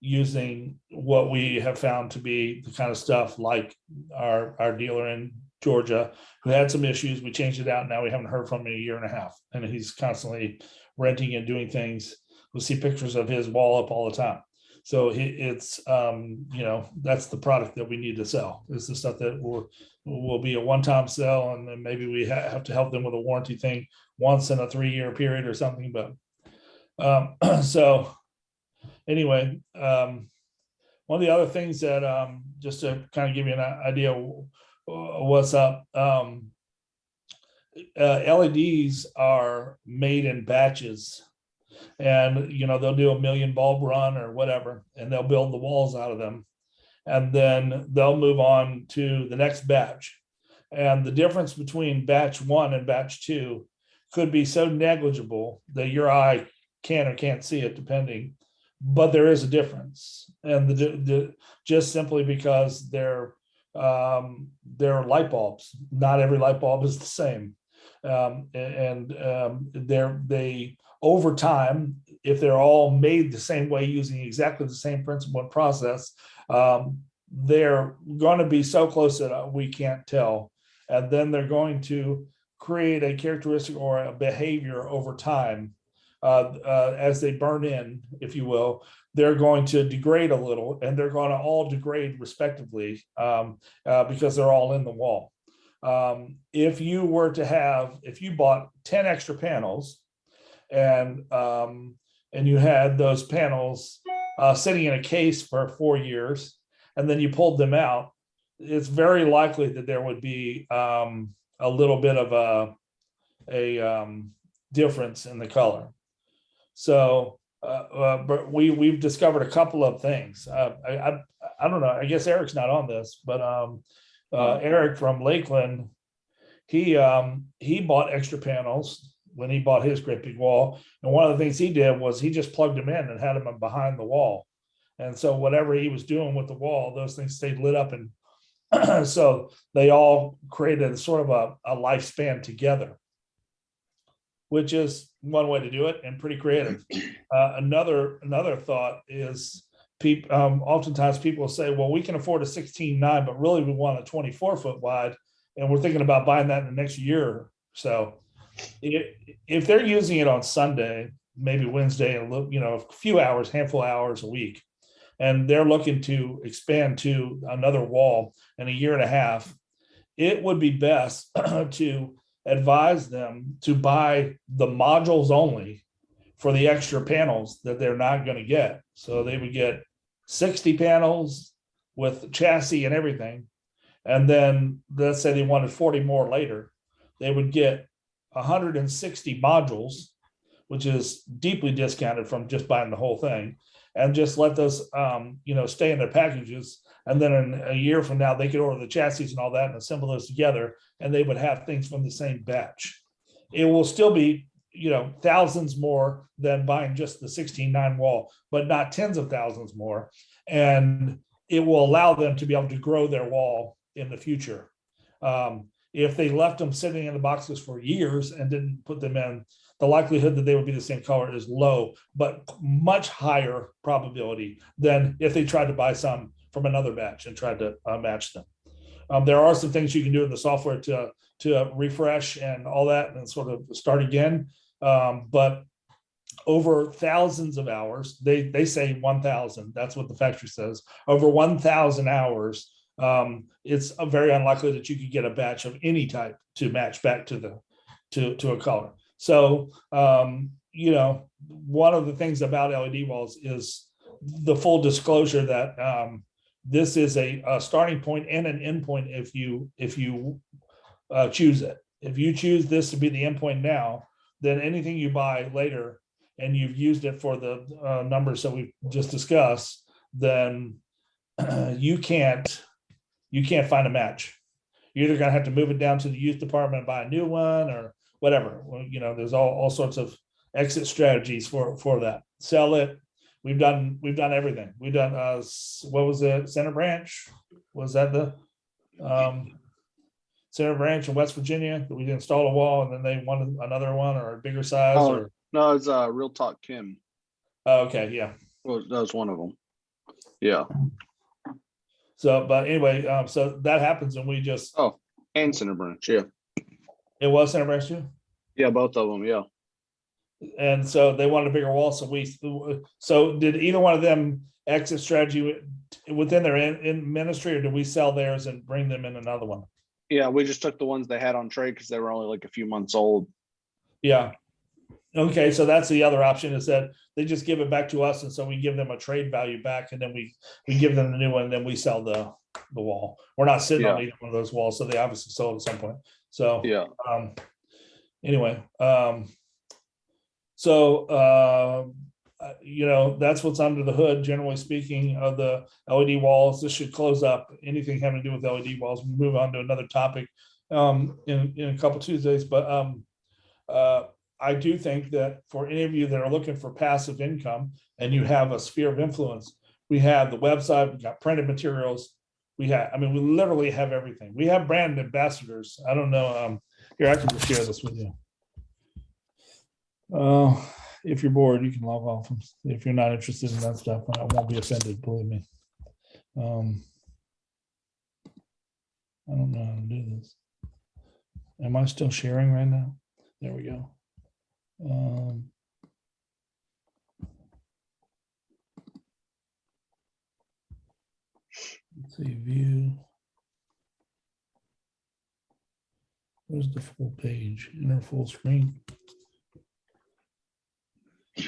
Speaker 1: using what we have found to be the kind of stuff like our dealer in Georgia, who had some issues. We changed it out. Now we haven't heard from him in a year and a half, and he's constantly renting and doing things. We'll see pictures of his wall up all the time. So it's that's the product that we need to sell. It's the stuff that will be a one-time sell, and then maybe we have to help them with a warranty thing once in a 3-year period or something. But so anyway, one of the other things that just to kind of give you an idea what's up, LEDs are made in batches, and they'll do 1 million bulb run or whatever, and they'll build the walls out of them, and then they'll move on to the next batch. And the difference between batch 1 and batch 2 could be so negligible that your eye can or can't see it, depending, but there is a difference. And just simply because they're light bulbs, not every light bulb is the same. They over time, if they're all made the same way using exactly the same principle and process, they're going to be so close that we can't tell. And then they're going to create a characteristic or a behavior over time as they burn in, if you will. They're going to degrade a little, and they're going to all degrade respectively because they're all in the wall. If you bought 10 extra panels and you had those panels sitting in a case for 4 years, and then you pulled them out, it's very likely that there would be a little bit of a difference in the color. So, but we've discovered a couple of things. I don't know. I guess Eric's not on this, but Eric from Lakeland, he bought extra panels when he bought his great big wall, and one of the things he did was he just plugged them in and had them behind the wall, and so whatever he was doing with the wall, those things stayed lit up, and so they all created sort of a lifespan together, which is one way to do it and pretty creative. Another thought is oftentimes people say, well, we can afford a 16.9, but really we want a 24-foot wide, and we're thinking about buying that in the next year or so. If they're using it on Sunday, maybe Wednesday, a few hours, handful of hours a week, and they're looking to expand to another wall in a year and a half, it would be best to advise them to buy the modules only for the extra panels that they're not going to get. So they would get 60 panels with chassis and everything. And then let's say they wanted 40 more later, they would get 160 modules, which is deeply discounted from just buying the whole thing, and just let those stay in their packages. And then in a year from now, they could order the chassis and all that and assemble those together, and they would have things from the same batch. It will still be, thousands more than buying just the 16.9 wall, but not tens of thousands more. And it will allow them to be able to grow their wall in the future. If they left them sitting in the boxes for years and didn't put them in, the likelihood that they would be the same color is low, but much higher probability than if they tried to buy some from another batch and tried to match them. There are some things you can do in the software to refresh and all that and sort of start again. But over thousands of hours, they say 1,000. That's what the factory says. Over 1,000 hours, it's very unlikely that you could get a batch of any type to match back to a color. So, one of the things about LED walls is the full disclosure that this is a starting point and an end point if you choose it. If you choose this to be the end point now, then anything you buy later and you've used it for the numbers that we've just discussed, then you can't find a match. You're either going to have to move it down to the youth department and buy a new one or whatever. There's all sorts of exit strategies for that. Sell it. We've done everything. We've done what was it? Center Branch? Was that the Center Branch in West Virginia that we installed a wall and then they wanted another one or a bigger size?
Speaker 2: No, it's Real Talk Kim.
Speaker 1: Oh, okay, yeah.
Speaker 2: Well, that was one of them. Yeah.
Speaker 1: So, but anyway, so that happens and we just.
Speaker 2: Oh, and Center Branch, yeah.
Speaker 1: It was Center Branch too?
Speaker 2: Yeah, both of them, yeah.
Speaker 1: And so they wanted a bigger wall. So did either one of them exit strategy within their in ministry, or did we sell theirs and bring them in another one?
Speaker 2: Yeah, we just took the ones they had on trade because they were only like a few months old.
Speaker 1: Yeah. Okay, so that's the other option, is that they just give it back to us, and so we give them a trade value back, and then we give them the new one, and then we sell the wall. We're not sitting on either one of those walls, so they obviously sold at some point. So
Speaker 2: yeah.
Speaker 1: Anyway, that's what's under the hood, generally speaking, of the LED walls. This should close up anything having to do with LED walls. We move on to another topic in a couple Tuesdays, but I do think that for any of you that are looking for passive income and you have a sphere of influence, we have the website, we've got printed materials. We literally have everything. We have brand ambassadors. I don't know. Here, I can share this with you. if you're bored, you can log off. If you're not interested in that stuff, I won't be offended, believe me. I don't know how to do this. Am I still sharing right now? There we go. Let's see, view. Where's the full page? Enter full screen.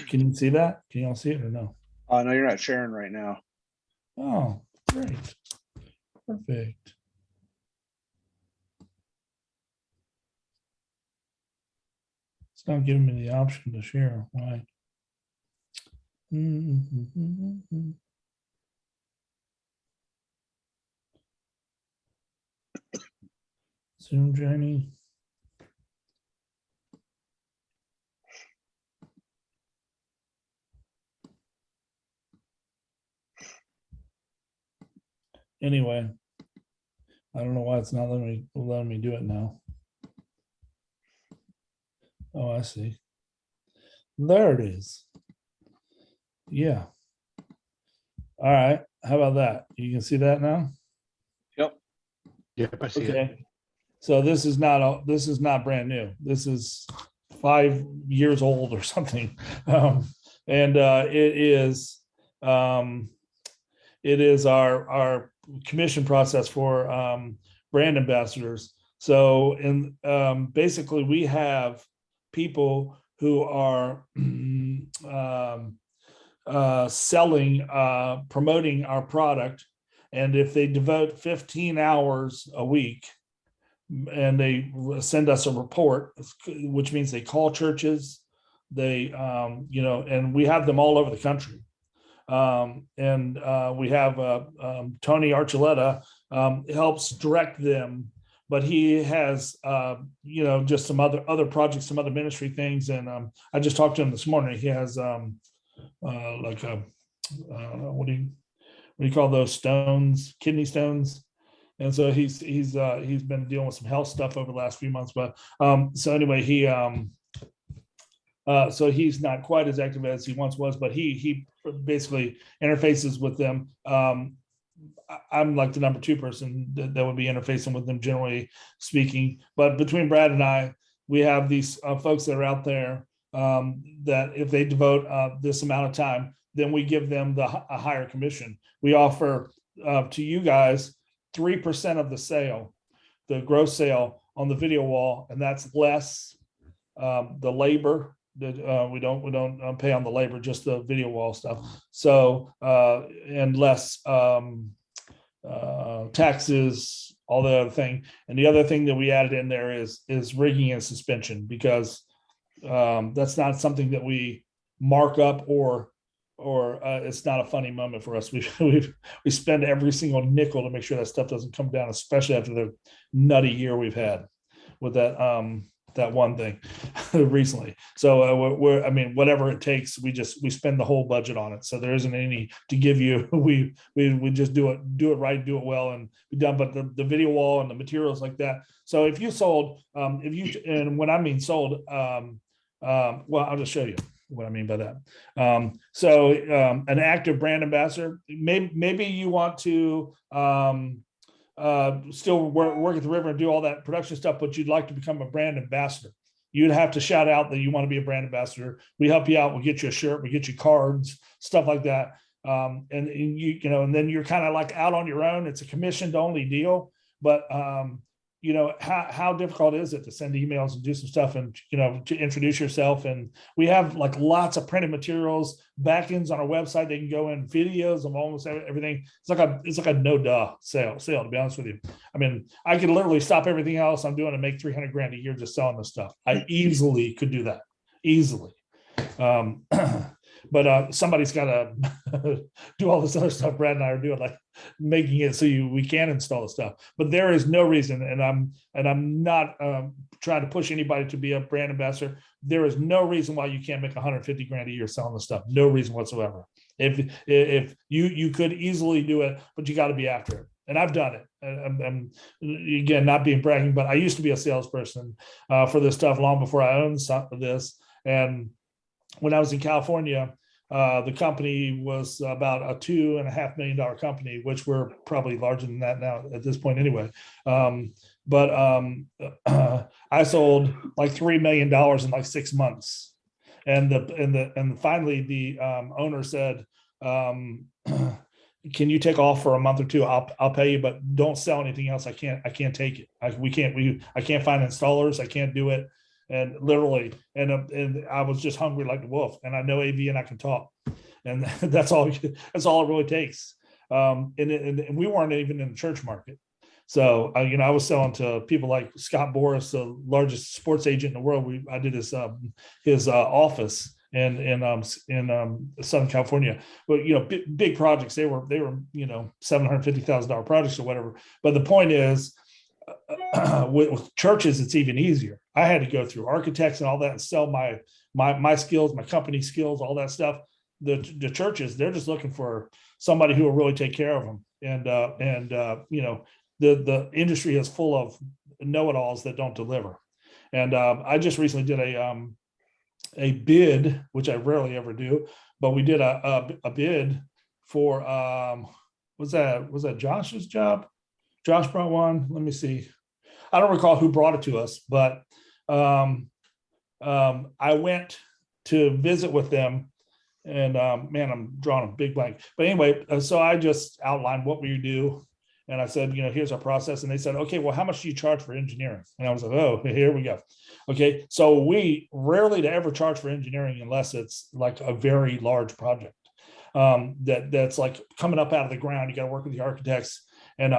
Speaker 1: Can you see that? Can y'all see it or no?
Speaker 2: No, you're not sharing right now.
Speaker 1: Oh, great. Perfect. It's not giving me the option to share. Why? Zoom journey. Anyway, I don't know why it's not letting me do it now. Oh, I see. There it is. Yeah. All right. How about that? You can see that now?
Speaker 2: Yep.
Speaker 4: Yep, I see it.
Speaker 1: Okay. So this is not brand new. This is 5 years old or something. And it is our commission process for brand ambassadors. So basically we have people who are selling, promoting our product. And if they devote 15 hours a week and they send us a report, which means they call churches, they, and we have them all over the country. We have Tony Archuleta helps direct them, but he has just some other projects, some other ministry things. And I just talked to him this morning. He has like a what do you call those stones? Kidney stones. And so he's been dealing with some health stuff over the last few months. But so anyway, so he's not quite as active as he once was, but he basically interfaces with them. I'm like the number 2 person that would be interfacing with them, generally speaking. But between Brad and I, we have these folks that are out there that if they devote this amount of time, then we give them a higher commission. We offer to you guys 3% of the sale, the gross sale on the video wall, and that's less the labor. That we don't pay on the labor, just the video wall stuff. So and less taxes, all the other thing. And the other thing that we added in there is rigging and suspension, because that's not something that we mark up or it's not a funny moment for us. We spend every single nickel to make sure that stuff doesn't come down, especially after the nutty year we've had with that one thing recently. So whatever it takes, we spend the whole budget on it. So there isn't any to give you. We just do it right, do it well, and be done. But the video wall and the materials like that. So if you sold, and when I mean sold, well, I'll just show you what I mean by that. An active brand ambassador, maybe you want to still work at the river and do all that production stuff, but you'd like to become a brand ambassador. You'd have to shout out that you want to be a brand ambassador. We help you out. We'll get you a shirt. We get you cards, stuff like that. And then you're kind of like out on your own. It's a commissioned only deal, but how difficult is it to send emails and do some stuff and, to introduce yourself? And we have like lots of printed materials, backends on our website. They can go in, videos of almost everything. It's like a no-duh sale, to be honest with you. I mean, I could literally stop everything else I'm doing and make $300,000 a year just selling this stuff. I easily could do that, easily. But somebody's got to do all this other stuff Brad and I are doing, like making it so we can install the stuff. But there is no reason, and I'm not trying to push anybody to be a brand ambassador. There is no reason why you can't make $150,000 a year selling the stuff. No reason whatsoever. If you could easily do it, but you got to be after it. And I've done it. I'm again, not being bragging, but I used to be a salesperson for this stuff long before I owned some of this. And when I was in California, the company was about a $2.5 million company, which we're probably larger than that now at this point anyway. But I sold like $3 million in like 6 months. And finally the owner said, can you take off for a month or two? I'll pay you, but don't sell anything else. I can't take it. I can't find installers. I can't do it. And literally, and I was just hungry like the wolf, and I know AV and I can talk, and that's all it really takes. And we weren't even in the church market. So, I was selling to people like Scott Boras, the largest sports agent in the world. I did his office in Southern California, but big projects. They were $750,000 projects or whatever. But the point is, with churches, it's even easier. I had to go through architects and all that and sell my skills, my company skills, all that stuff. The churches, they're just looking for somebody who will really take care of them. And the industry is full of know-it-alls that don't deliver. And I just recently did a bid, which I rarely ever do, but we did a bid for was that Josh's job? Josh brought one. Let me see. I don't recall who brought it to us, but I went to visit with them, and man, I'm drawing a big blank. But anyway, so I just outlined what we do, and I said, here's our process. And they said, okay, well, how much do you charge for engineering? And I was like, oh, here we go. Okay, so we rarely to ever charge for engineering unless it's like a very large project that's like coming up out of the ground. You got to work with the architects. And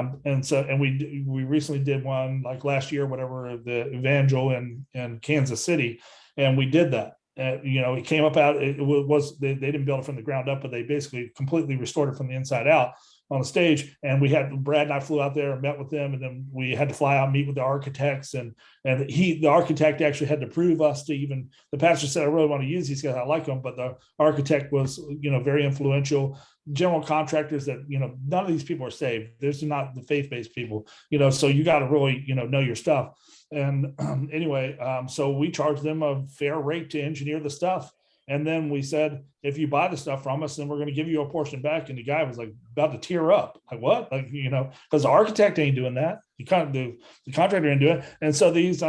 Speaker 1: we recently did one like last year, whatever, the Evangel in Kansas City, and we did that. It came up out. It was they didn't build it from the ground up, but they basically completely restored it from the inside out on the stage. And we had Brad and I flew out there and met with them, and then we had to fly out and meet with the architects. And the architect actually had to prove us to even. The pastor said, I really want to use these guys. I like them, but the architect was very influential. General contractors that none of these people are saved. There's not the faith-based people. So you got to really know your stuff. And anyway, so we charged them a fair rate to engineer the stuff. And then we said, if you buy the stuff from us, then we're going to give you a portion back. And the guy was like about to tear up. Like, what? Like, because the architect ain't doing that. The contractor ain't doing it. And so these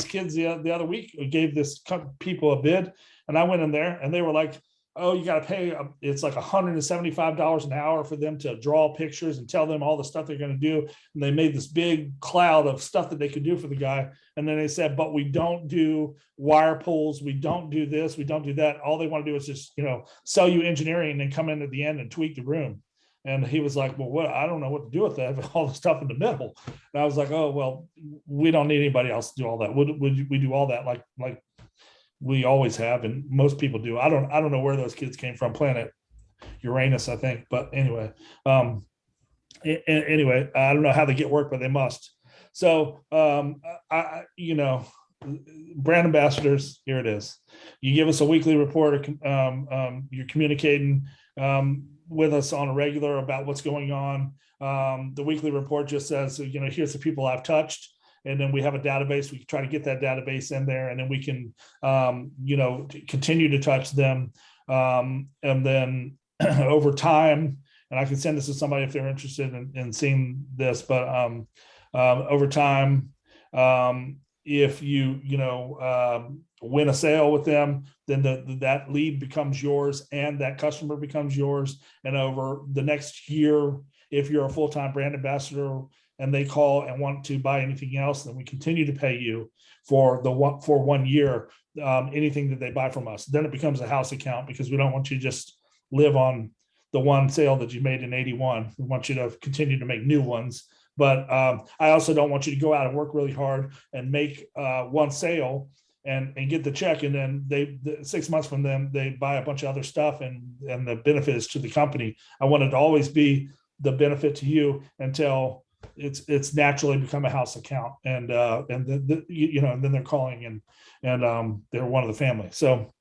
Speaker 1: kids the other week gave this people a bid, and I went in there and they were like, oh, you got to pay. It's like $175 an hour for them to draw pictures and tell them all the stuff they're going to do. And they made this big cloud of stuff that they could do for the guy. And then they said, but we don't do wire pulls. We don't do this. We don't do that. All they want to do is just, sell you engineering and then come in at the end and tweak the room. And he was like, well, what? I don't know what to do with that. All the stuff in the middle. And I was like, oh, well, we don't need anybody else to do all that. We do all that like we always have, and most people do. I don't know where those kids came from, planet Uranus, I think. But anyway, anyway, I don't know how they get work, but they must. So brand ambassadors, here it is. You give us a weekly report. You're communicating with us on a regular about what's going on. The weekly report just says, here's the people I've touched. And then we have a database. We try to get that database in there, and then we can, continue to touch them. And then over time, and I can send this to somebody if they're interested in seeing this, but over time, if you win a sale with them, then that lead becomes yours and that customer becomes yours. And over the next year, if you're a full-time brand ambassador and they call and want to buy anything else, then we continue to pay you for 1 year, anything that they buy from us. Then it becomes a house account, because we don't want you to just live on the one sale that you made in 81. We want you to continue to make new ones. But I also don't want you to go out and work really hard and make one sale and get the check, and then 6 months from them, they buy a bunch of other stuff, and the benefit is to the company. I want it to always be the benefit to you until it's naturally become a house account, and then they're calling and they're one of the family. So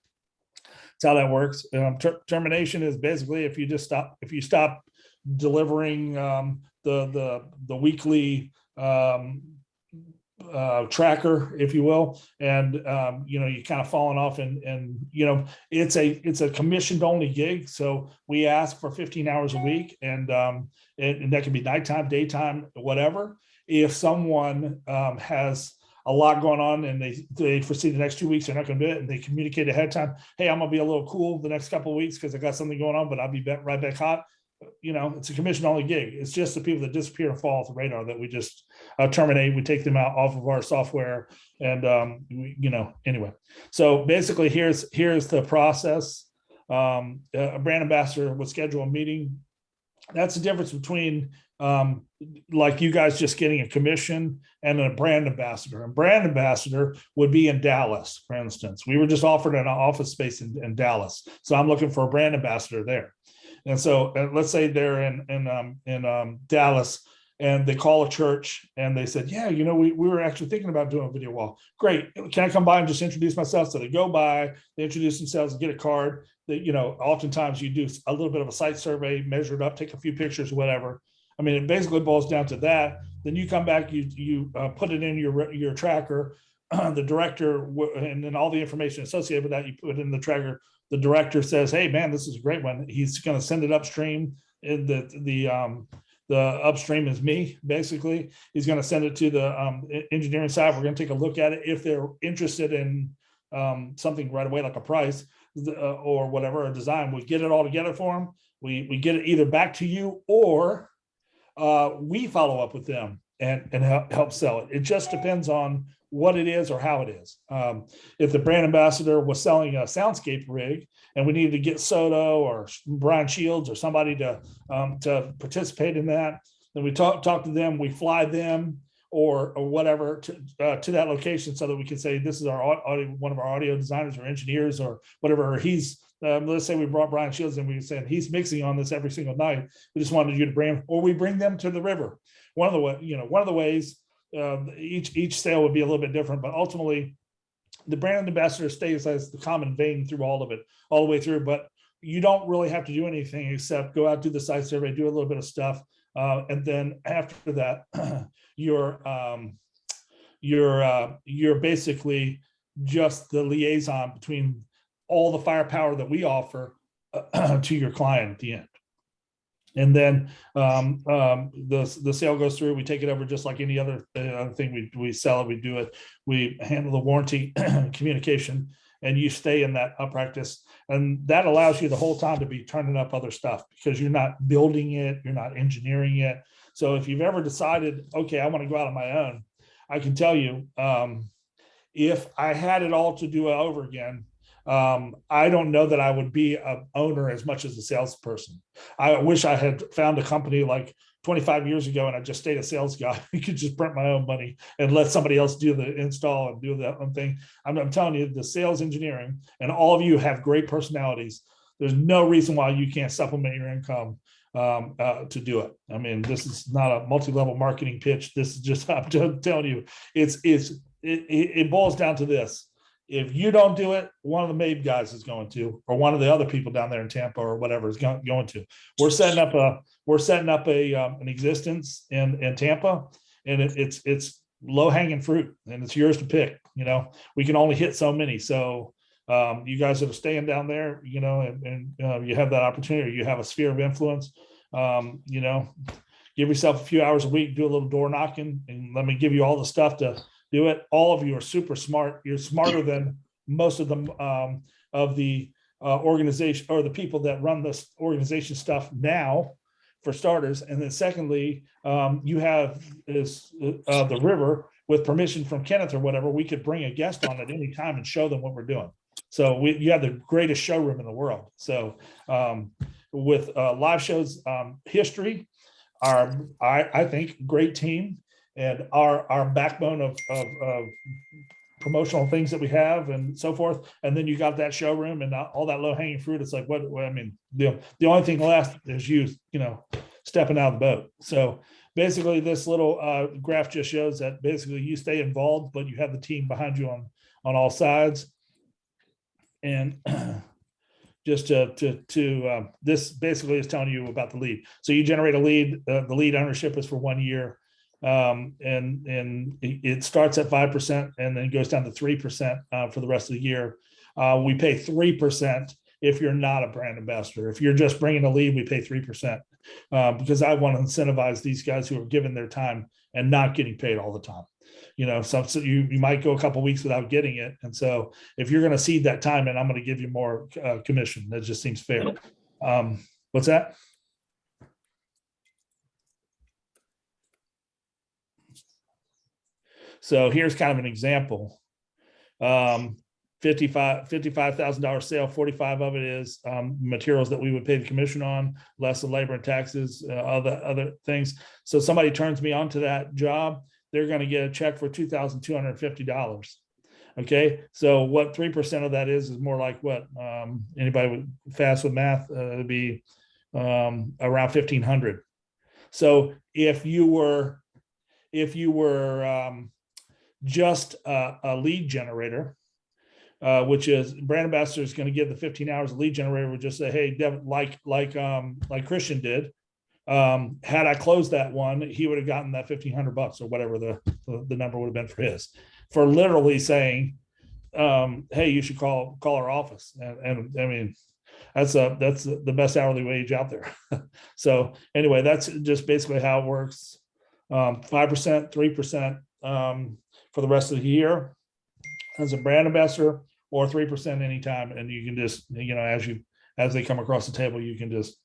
Speaker 1: that's how that works. Termination is basically if you stop delivering the weekly tracker, if you will, and you kind of falling off, and it's a commissioned only gig, so we ask for 15 hours a week, and that can be nighttime, daytime, whatever. If someone has a lot going on and they foresee the next 2 weeks they're not going to do it, and they communicate ahead of time, hey, I'm gonna be a little cool the next couple of weeks because I got something going on, but I'll be right back hot. It's a commission only gig. It's just the people that disappear and fall off the radar that we just terminate. We take them out off of our software, and anyway. So basically, here's the process. A brand ambassador would schedule a meeting. That's the difference between like you guys just getting a commission and a brand ambassador. A brand ambassador would be in Dallas, for instance. We were just offered an office space in Dallas, so I'm looking for a brand ambassador there. And so let's say they're in Dallas, and they call a church and they said, yeah, we were actually thinking about doing a video wall. Great. Can I come by and just introduce myself? So they go by, they introduce themselves and get a card. Oftentimes you do a little bit of a site survey, measure it up, take a few pictures, whatever. I mean, it basically boils down to that. Then you come back, you put it in your tracker, the director, and then all the information associated with that, you put in the tracker. The director says, hey, man, this is a great one. He's going to send it upstream. And the upstream is me, basically. He's going to send it to the engineering side. We're going to take a look at it. If they're interested in something right away, like a price or whatever, a design, we get it all together for them. We get it either back to you, or we follow up with them and help sell it. It just depends on what it is or how it is. If the brand ambassador was selling a soundscape rig and we needed to get Soto or Brian Shields or somebody to participate in that, then we talk to them, we fly them or whatever to that location, so that we can say, this is our audio, one of our audio designers or engineers or whatever. Or he's let's say we brought Brian Shields and we said he's mixing on this every single night. We just wanted you to bring, or we bring them to the river. One of the ways. Each sale would be a little bit different, but ultimately the brand ambassador stays as the common vein through all of it, all the way through. But you don't really have to do anything except go out, do the site survey, do a little bit of stuff, and then after that, you're basically just the liaison between all the firepower that we offer to your client at the end. And then the sale goes through. We take it over just like any other thing. We sell it. We do it. We handle the warranty communication, and you stay in that practice. And that allows you the whole time to be turning up other stuff, because you're not building it, you're not engineering it. So if you've ever decided, okay, I want to go out on my own, I can tell you, if I had it all to do over again, I don't know that I would be an owner as much as a salesperson. I wish I had found a company like 25 years ago and I just stayed a sales guy. You could just print my own money and let somebody else do the install and do that one thing. I'm telling you, the sales engineering, and all of you have great personalities. There's no reason why you can't supplement your income to do it. I mean, this is not a multi-level marketing pitch. This is just, I'm telling you, it boils down to this. If you don't do it, one of the MABE guys is going to, or one of the other people down there in Tampa or whatever is going to. We're setting up an existence in Tampa, and it's low hanging fruit, and it's yours to pick. We can only hit so many. So you guys that are staying down there, and you have that opportunity. You have a sphere of influence. Give yourself a few hours a week, do a little door knocking, and let me give you all the stuff to do it. All of you are super smart. You're smarter than most of them of the organization, or the people that run this organization stuff now, for starters. And then secondly, you have this the river, with permission from Kenneth or whatever. We could bring a guest on at any time and show them what we're doing. So you have the greatest showroom in the world. So with live shows history, I think great team, and our backbone of promotional things that we have and so forth. And then you got that showroom and all that low hanging fruit. It's like, the only thing left is you stepping out of the boat. So basically this little graph just shows that basically you stay involved, but you have the team behind you on all sides. And just this basically is telling you about the lead. So you generate a lead. The lead ownership is for 1 year. and it starts at 5% and then goes down to 3% for the rest of the year. We pay 3% if you're not a brand ambassador. If you're just bringing a lead, we pay 3% because I want to incentivize these guys who are giving their time and not getting paid all the time. So you might go a couple of weeks without getting it. And so if you're going to cede that time, and I'm going to give you more commission, that just seems fair. What's that? So here's kind of an example. $55,000 sale, 45 of it is materials that we would pay the commission on, less the labor and taxes, other things. So somebody turns me on to that job, they're going to get a check for $2,250. Okay, so what 3% of that is more like what? Anybody fast with math? It'd be around 1,500. So if you were just a lead generator, which is brand ambassador is going to give the 15 hours of lead generator, would just say, hey, Devon, like Christian did. Had I closed that one, he would have gotten that $1,500 or whatever the number would have been for his, for literally saying, hey, you should call our office. And I mean, that's the best hourly wage out there. So anyway, that's just basically how it works. 5%, 3% for the rest of the year as a brand ambassador, or 3% anytime. And you can just, as they come across the table, you can just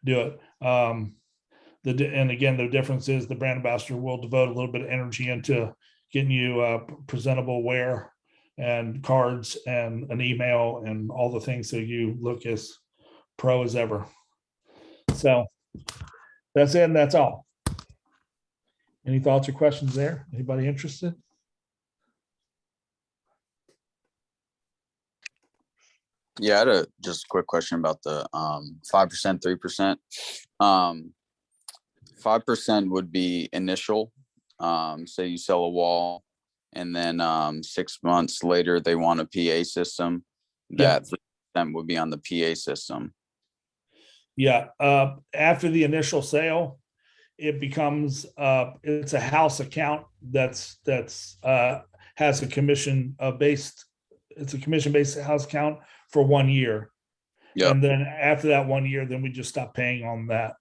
Speaker 1: do it. And again, the difference is the brand ambassador will devote a little bit of energy into getting you presentable wear and cards and an email and all the things so you look as pro as ever. So that's it, and that's all. Any thoughts or questions there? Anybody interested?
Speaker 4: Yeah, I had just a quick question about the 5%, 3%. 5% would be initial. Say you sell a wall, and then 6 months later they want a PA system. That 3% would be on the PA system. Yeah.
Speaker 1: After the initial sale, it becomes it's a house account that's has a commission based. It's a commission based house account for 1 year.
Speaker 4: Yeah.
Speaker 1: And then after that 1 year, then we just stop paying on that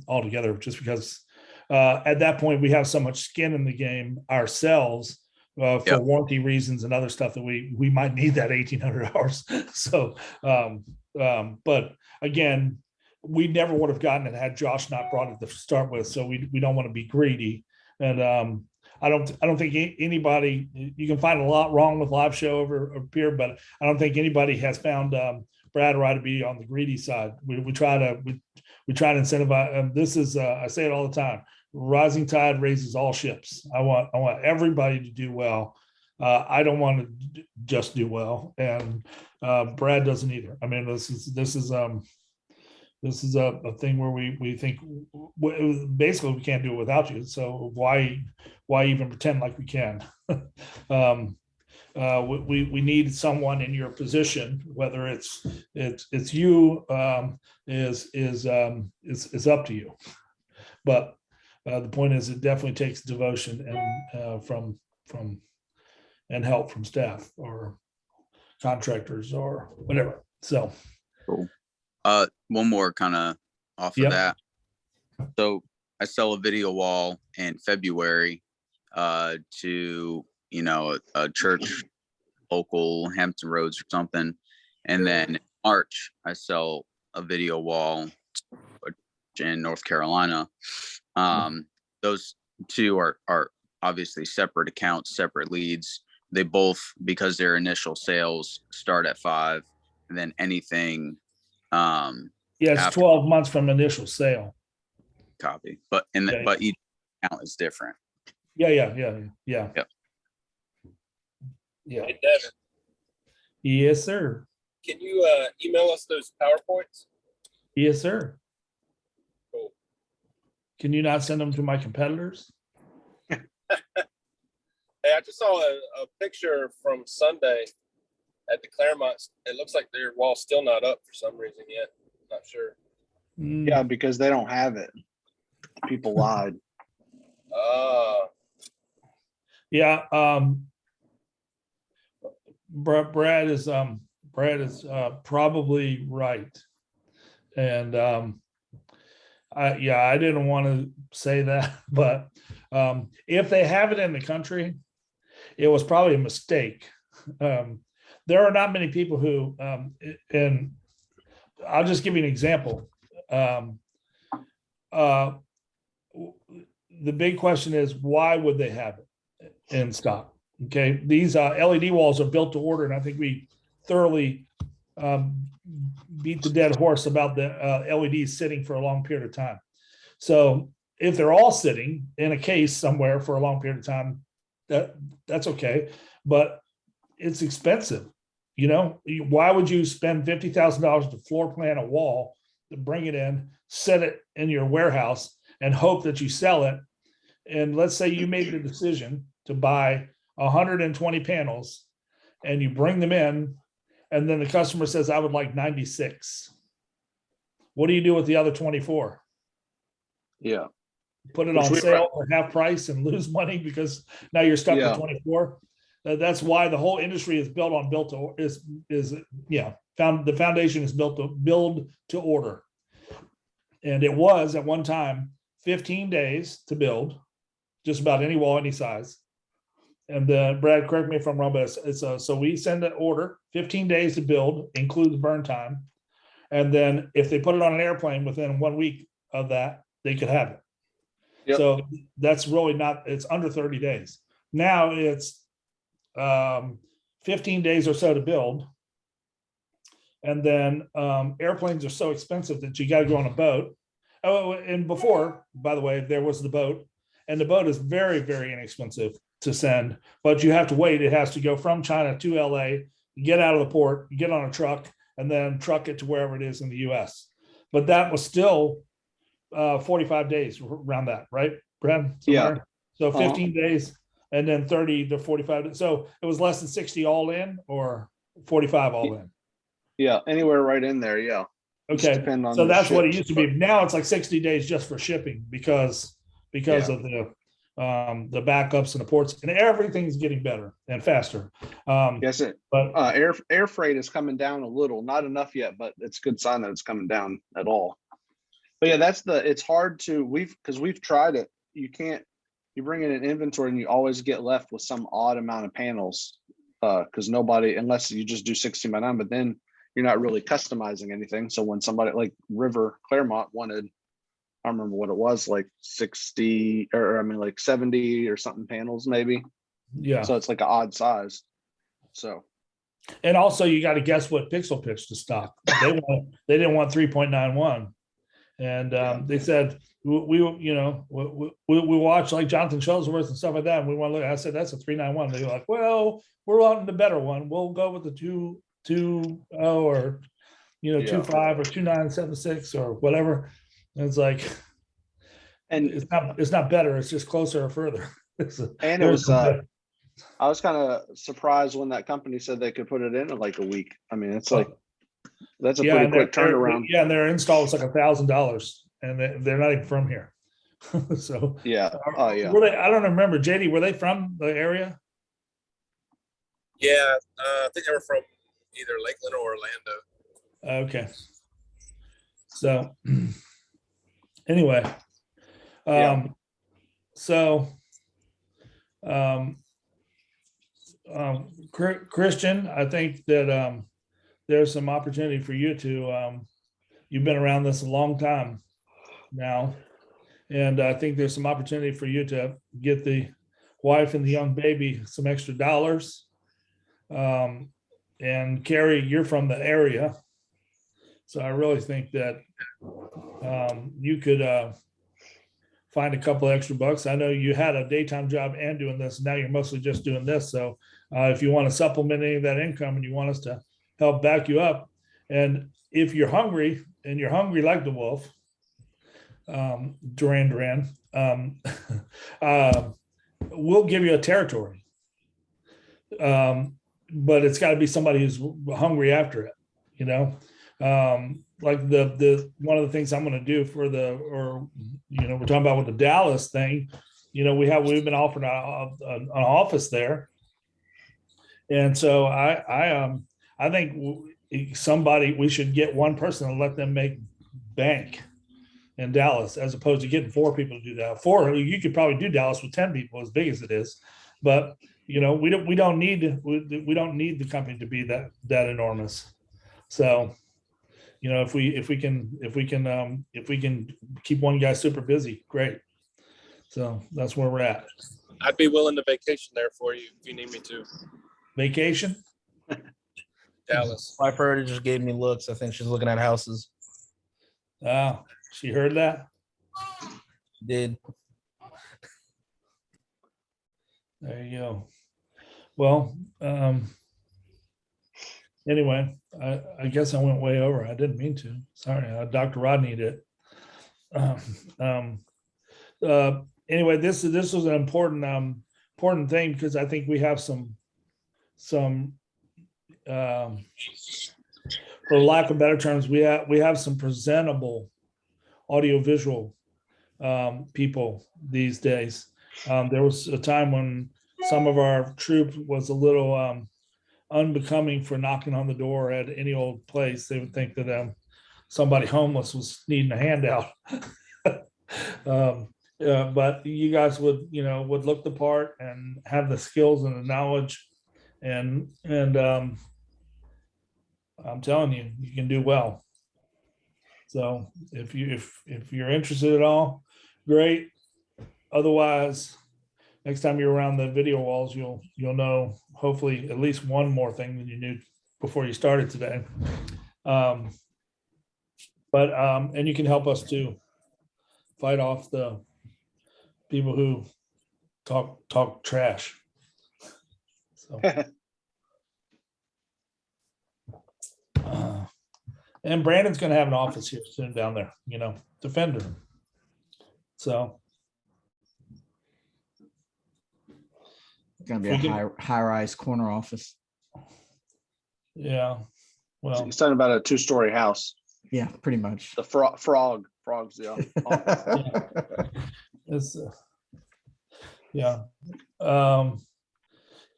Speaker 1: altogether, just because at that point we have so much skin in the game ourselves for warranty reasons and other stuff that we might need that 1,800 hours. So, but again, we never would have gotten it had Josh not brought it to start with. So we don't want to be greedy. And I don't think anybody, you can find a lot wrong with live show over here, but I don't think anybody has found Brad or I to be on the greedy side. We try to incentivize. This is I say it all the time. Rising tide raises all ships. I want everybody to do well. I don't want to just do well, and Brad doesn't either. I mean, this is a thing where we think basically we can't do it without you. So why even pretend like we can? We need someone in your position, whether it's you, is up to you. But the point is, it definitely takes devotion and from and help from staff or contractors or whatever. So
Speaker 4: cool. One more kind of off of that. So I sell a video wall in February to a church, local Hampton Roads or something, and then in March I sell a video wall in North Carolina. Those two are obviously separate accounts, separate leads. They both, because their initial sales start at 5, and then anything
Speaker 1: it's 12 months from initial sale.
Speaker 4: Copy. But but each account is different.
Speaker 1: Yeah.
Speaker 4: Yep.
Speaker 1: Yeah.
Speaker 5: Hey, Devon,
Speaker 1: Yes, sir.
Speaker 5: can you email us those PowerPoints?
Speaker 1: Yes, sir.
Speaker 5: Cool.
Speaker 1: Can you not send them to my competitors?
Speaker 5: Hey, I just saw a picture from Sunday at the Claremont. It looks like their wall's still not up for some reason yet. Not sure.
Speaker 2: Yeah, because they don't have it. People lied.
Speaker 1: Yeah. Brad is probably right. And I didn't want to say that, but if they have it in the country, it was probably a mistake. There are not many people who, and I'll just give you an example. The big question is, why would they have it in stock? Okay, these LED walls are built to order, and I think we thoroughly beat the dead horse about the LEDs sitting for a long period of time. So if they're all sitting in a case somewhere for a long period of time, that's okay, but it's expensive. You know, why would you spend $50,000 to floor plan a wall, to bring it in, set it in your warehouse, and hope that you sell it? And let's say you made the decision to buy 120 panels, and you bring them in, and then the customer says, I would like 96. What do you do with the other 24?
Speaker 2: Yeah.
Speaker 1: Put it on sale for half price and lose money because now you're stuck with 24. That's why the whole industry is built on the foundation is built to build to order. And it was at one time 15 days to build just about any wall, any size. And Brad, correct me if I'm wrong, but so we send an order, 15 days to build, includes burn time. And then if they put it on an airplane within 1 week of that, they could have it. Yep. So that's really not, it's under 30 days. Now it's 15 days or so to build. And then airplanes are so expensive that you got to go on a boat. Oh, and before, by the way, there was the boat, and the boat is very, very inexpensive to send, but you have to wait. It has to go from China to LA, get out of the port, get on a truck, and then truck it to wherever it is in the US. But that was still 45 days around that, right, Brad? Somewhere? Yeah. So 15 days and then 30 to 45. So it was less than 60 all in, or 45 all in?
Speaker 2: Yeah, anywhere right in there. Yeah.
Speaker 1: Okay. So that's what it used to be. Now it's like 60 days just for shipping because of the backups and the ports, and everything's getting better and faster.
Speaker 2: Yes, but air freight is coming down a little, not enough yet, but it's a good sign that it's coming down at all. But yeah, it's hard to, we've tried it. You bring in an inventory and you always get left with some odd amount of panels because nobody, unless you just do 16 by 9, but then you're not really customizing anything. So when somebody like Claremont wanted, I don't remember what it was, like 60 or like 70 or something panels maybe. Yeah. So it's like an odd size. So.
Speaker 1: And also you got to guess what pixel pitch to stock. They didn't want 3.91. And they said, we watch like Jonathan Shuttlesworth and stuff like that. And we want to look, I said, that's a 391. They're like, well, we're wanting the better one. We'll go with the 2.20 or 2.5 or 2.976 or whatever. And it's like, and it's not better. It's just closer or further.
Speaker 2: And it was, I was kind of surprised when that company said they could put it in like a week. I mean, it's like, that's a pretty quick turnaround.
Speaker 1: Yeah. And their install was like $1,000 and they're not even from here. So
Speaker 2: yeah. Oh yeah.
Speaker 1: Were they, I don't remember, JD, were they from the area?
Speaker 5: Yeah. I think they were from either Lakeland or Orlando.
Speaker 1: Okay. So anyway, Christian, I think that there's some opportunity for you to, you've been around this a long time now, and I think there's some opportunity for you to get the wife and the young baby some extra dollars. And Carrie, you're from the area, so I really think that you could find a couple extra bucks. I know you had a daytime job and doing this. Now you're mostly just doing this. So if you want to supplement any of that income and you want us to help back you up, and if you're hungry and you're hungry like the wolf, Duran, we'll give you a territory. But it's got to be somebody who's hungry after it, like the one of the things I'm going to do for we're talking about with the Dallas thing we've been offered an office there. And so I think we should get one person and let them make bank in Dallas, as opposed to getting 4 people to do that. 4, you could probably do Dallas with 10 people, as big as it is. But we don't need the company to be that enormous. So, if we can keep one guy super busy, great. So that's where we're at.
Speaker 5: I'd be willing to vacation there for you if you need me to.
Speaker 1: Vacation?
Speaker 5: Dallas.
Speaker 6: My already just gave me looks. I think she's looking at houses.
Speaker 1: Oh, she heard that?
Speaker 6: Did.
Speaker 1: There you go. Well, anyway, I guess I went way over. I didn't mean to. Sorry, Dr. Rodney did. Anyway, this was an important thing, because I think we have some for lack of better terms, we have some presentable audiovisual people these days. There was a time when some of our troop was a little unbecoming for knocking on the door at any old place. They would think that somebody homeless was needing a handout. But you guys would look the part and have the skills and the knowledge, and I'm telling you, you can do well. So if you're interested at all, great. Otherwise, next time you're around the video walls, you'll know hopefully at least one more thing than you knew before you started today. And you can help us to fight off the people who talk trash. So. And Brandon's going to have an office here soon down there, Defender. So
Speaker 3: It's gonna be a high-rise corner office.
Speaker 1: Yeah. Well,
Speaker 2: He's talking about a 2-story house.
Speaker 3: Yeah, pretty much.
Speaker 2: The frog's the office.
Speaker 1: it's yeah.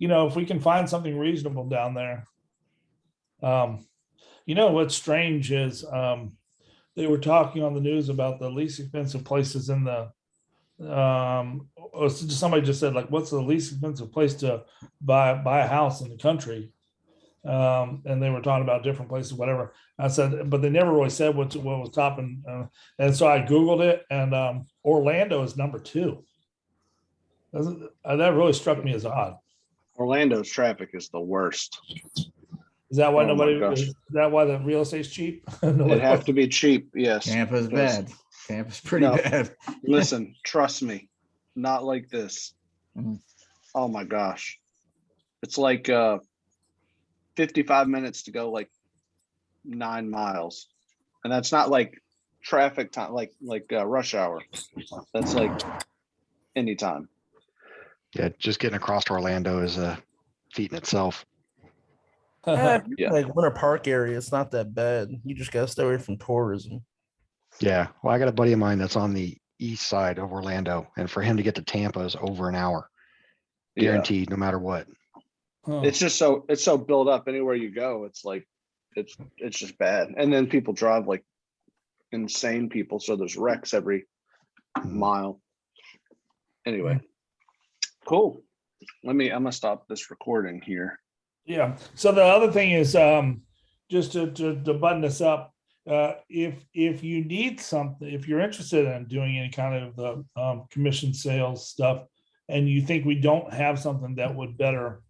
Speaker 1: If we can find something reasonable down there. What's strange is they were talking on the news about the least expensive places in the somebody just said, like, what's the least expensive place to buy a house in the country? And they were talking about different places, whatever. I said, but they never really said what was topping. And so I Googled it, and Orlando is number 2. That really struck me as odd.
Speaker 2: Orlando's traffic is the worst.
Speaker 1: Is that why
Speaker 2: Is
Speaker 1: that why the real estate's cheap?
Speaker 2: It'd have to be cheap. Yes.
Speaker 3: Tampa's bad. Tampa's pretty bad.
Speaker 2: Listen, trust me, not like this.
Speaker 3: Mhm.
Speaker 2: Oh my gosh. It's like 55 minutes to go like 9 miles. And that's not like traffic time, like rush hour. That's like anytime.
Speaker 7: Yeah, just getting across to Orlando is a feat in itself.
Speaker 2: Yeah.
Speaker 6: Like Winter Park area, it's not that bad. You just gotta stay away from tourism.
Speaker 7: Yeah, well, I got a buddy of mine that's on the east side of Orlando, and for him to get to Tampa is over an hour, guaranteed, no matter what.
Speaker 2: It's just it's so built up anywhere you go. It's like it's just bad. And then people drive like insane people, so there's wrecks every mile. Anyway, cool. I'm gonna stop this recording here.
Speaker 1: Yeah. So the other thing is, just to button this up, if you need something, if you're interested in doing any kind of the commission sales stuff, and you think we don't have something that would better